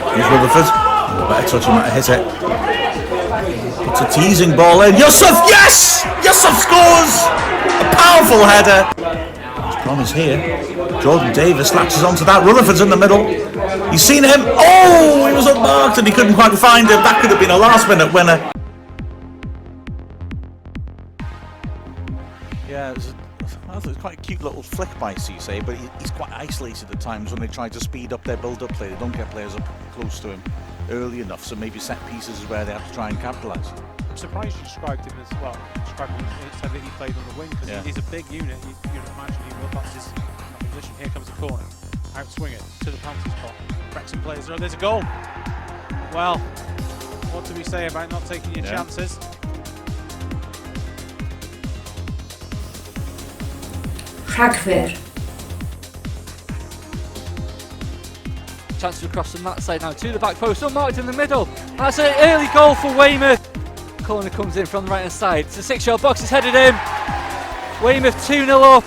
Here's Rutherford. Better touch, he might have hit it. It's a teasing ball in. Yusuf, yes! Yusuf scores! A powerful header. His promise here. Jordan Davis latches onto that. Rutherford's in the middle. He's seen him. Oh, he was unmarked and he couldn't quite find him. That could have been a last-minute winner. Yeah, it was quite a cute little flick by Cisse, but he's quite isolated at times when they try to speed up their build-up play. They don't get players up close to him early enough, so maybe set pieces is where they have to try and capitalise. I'm surprised you described him as well. Said that he played on the wing because he's a big unit. You'd imagine that's his position. Here comes the corner, outswing it to the penalty spot. Wrexham players, there's a goal. Well, what do we say about not taking your chances? Rhagfyr. Chance to cross from that side now to the back post, unmarked in the middle. That's an early goal for Weymouth. Corner comes in from the right hand side. It's a 6-yard box, it's headed in. Weymouth 2-0 up.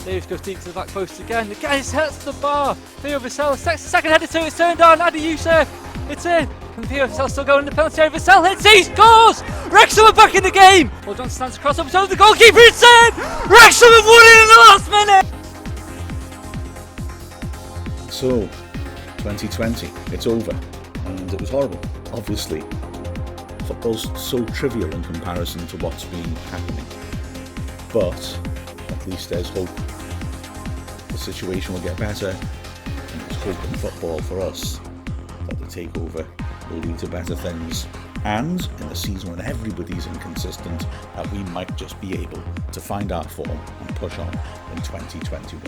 Davis goes deep to the back post again. Again, it hits the bar. Theo Vassell, second header to it, it's turned on. Adi Youssef, it's in. And Theo Vassell still going in the penalty area. Vassell hits, he scores! Wrexham are back in the game. Well, Johnson stands across over to the goalkeeper, it's in! Wrexham have won it in the last minute! So, 2020, it's over, and it was horrible. Obviously, football's so trivial in comparison to what's been happening, but at least there's hope. The situation will get better, and there's hope in football for us that the takeover will lead to better things, and in a season when everybody's inconsistent, that we might just be able to find our form and push on in 2021.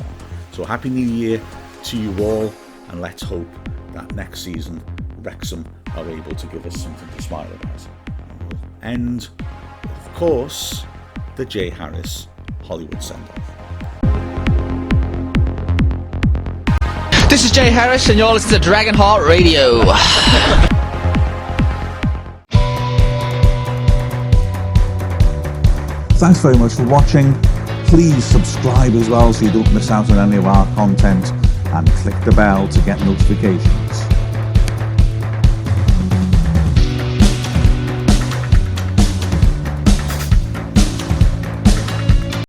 So happy New Year to you all, and let's hope that next season Wrexham are able to give us something to smile about. And we'll end with, of course, the Jay Harris Hollywood send-off. This is Jay Harris, and you're listening to Dragonheart Radio. Thanks very much for watching. Please subscribe as well so you don't miss out on any of our content, and click the bell to get notifications.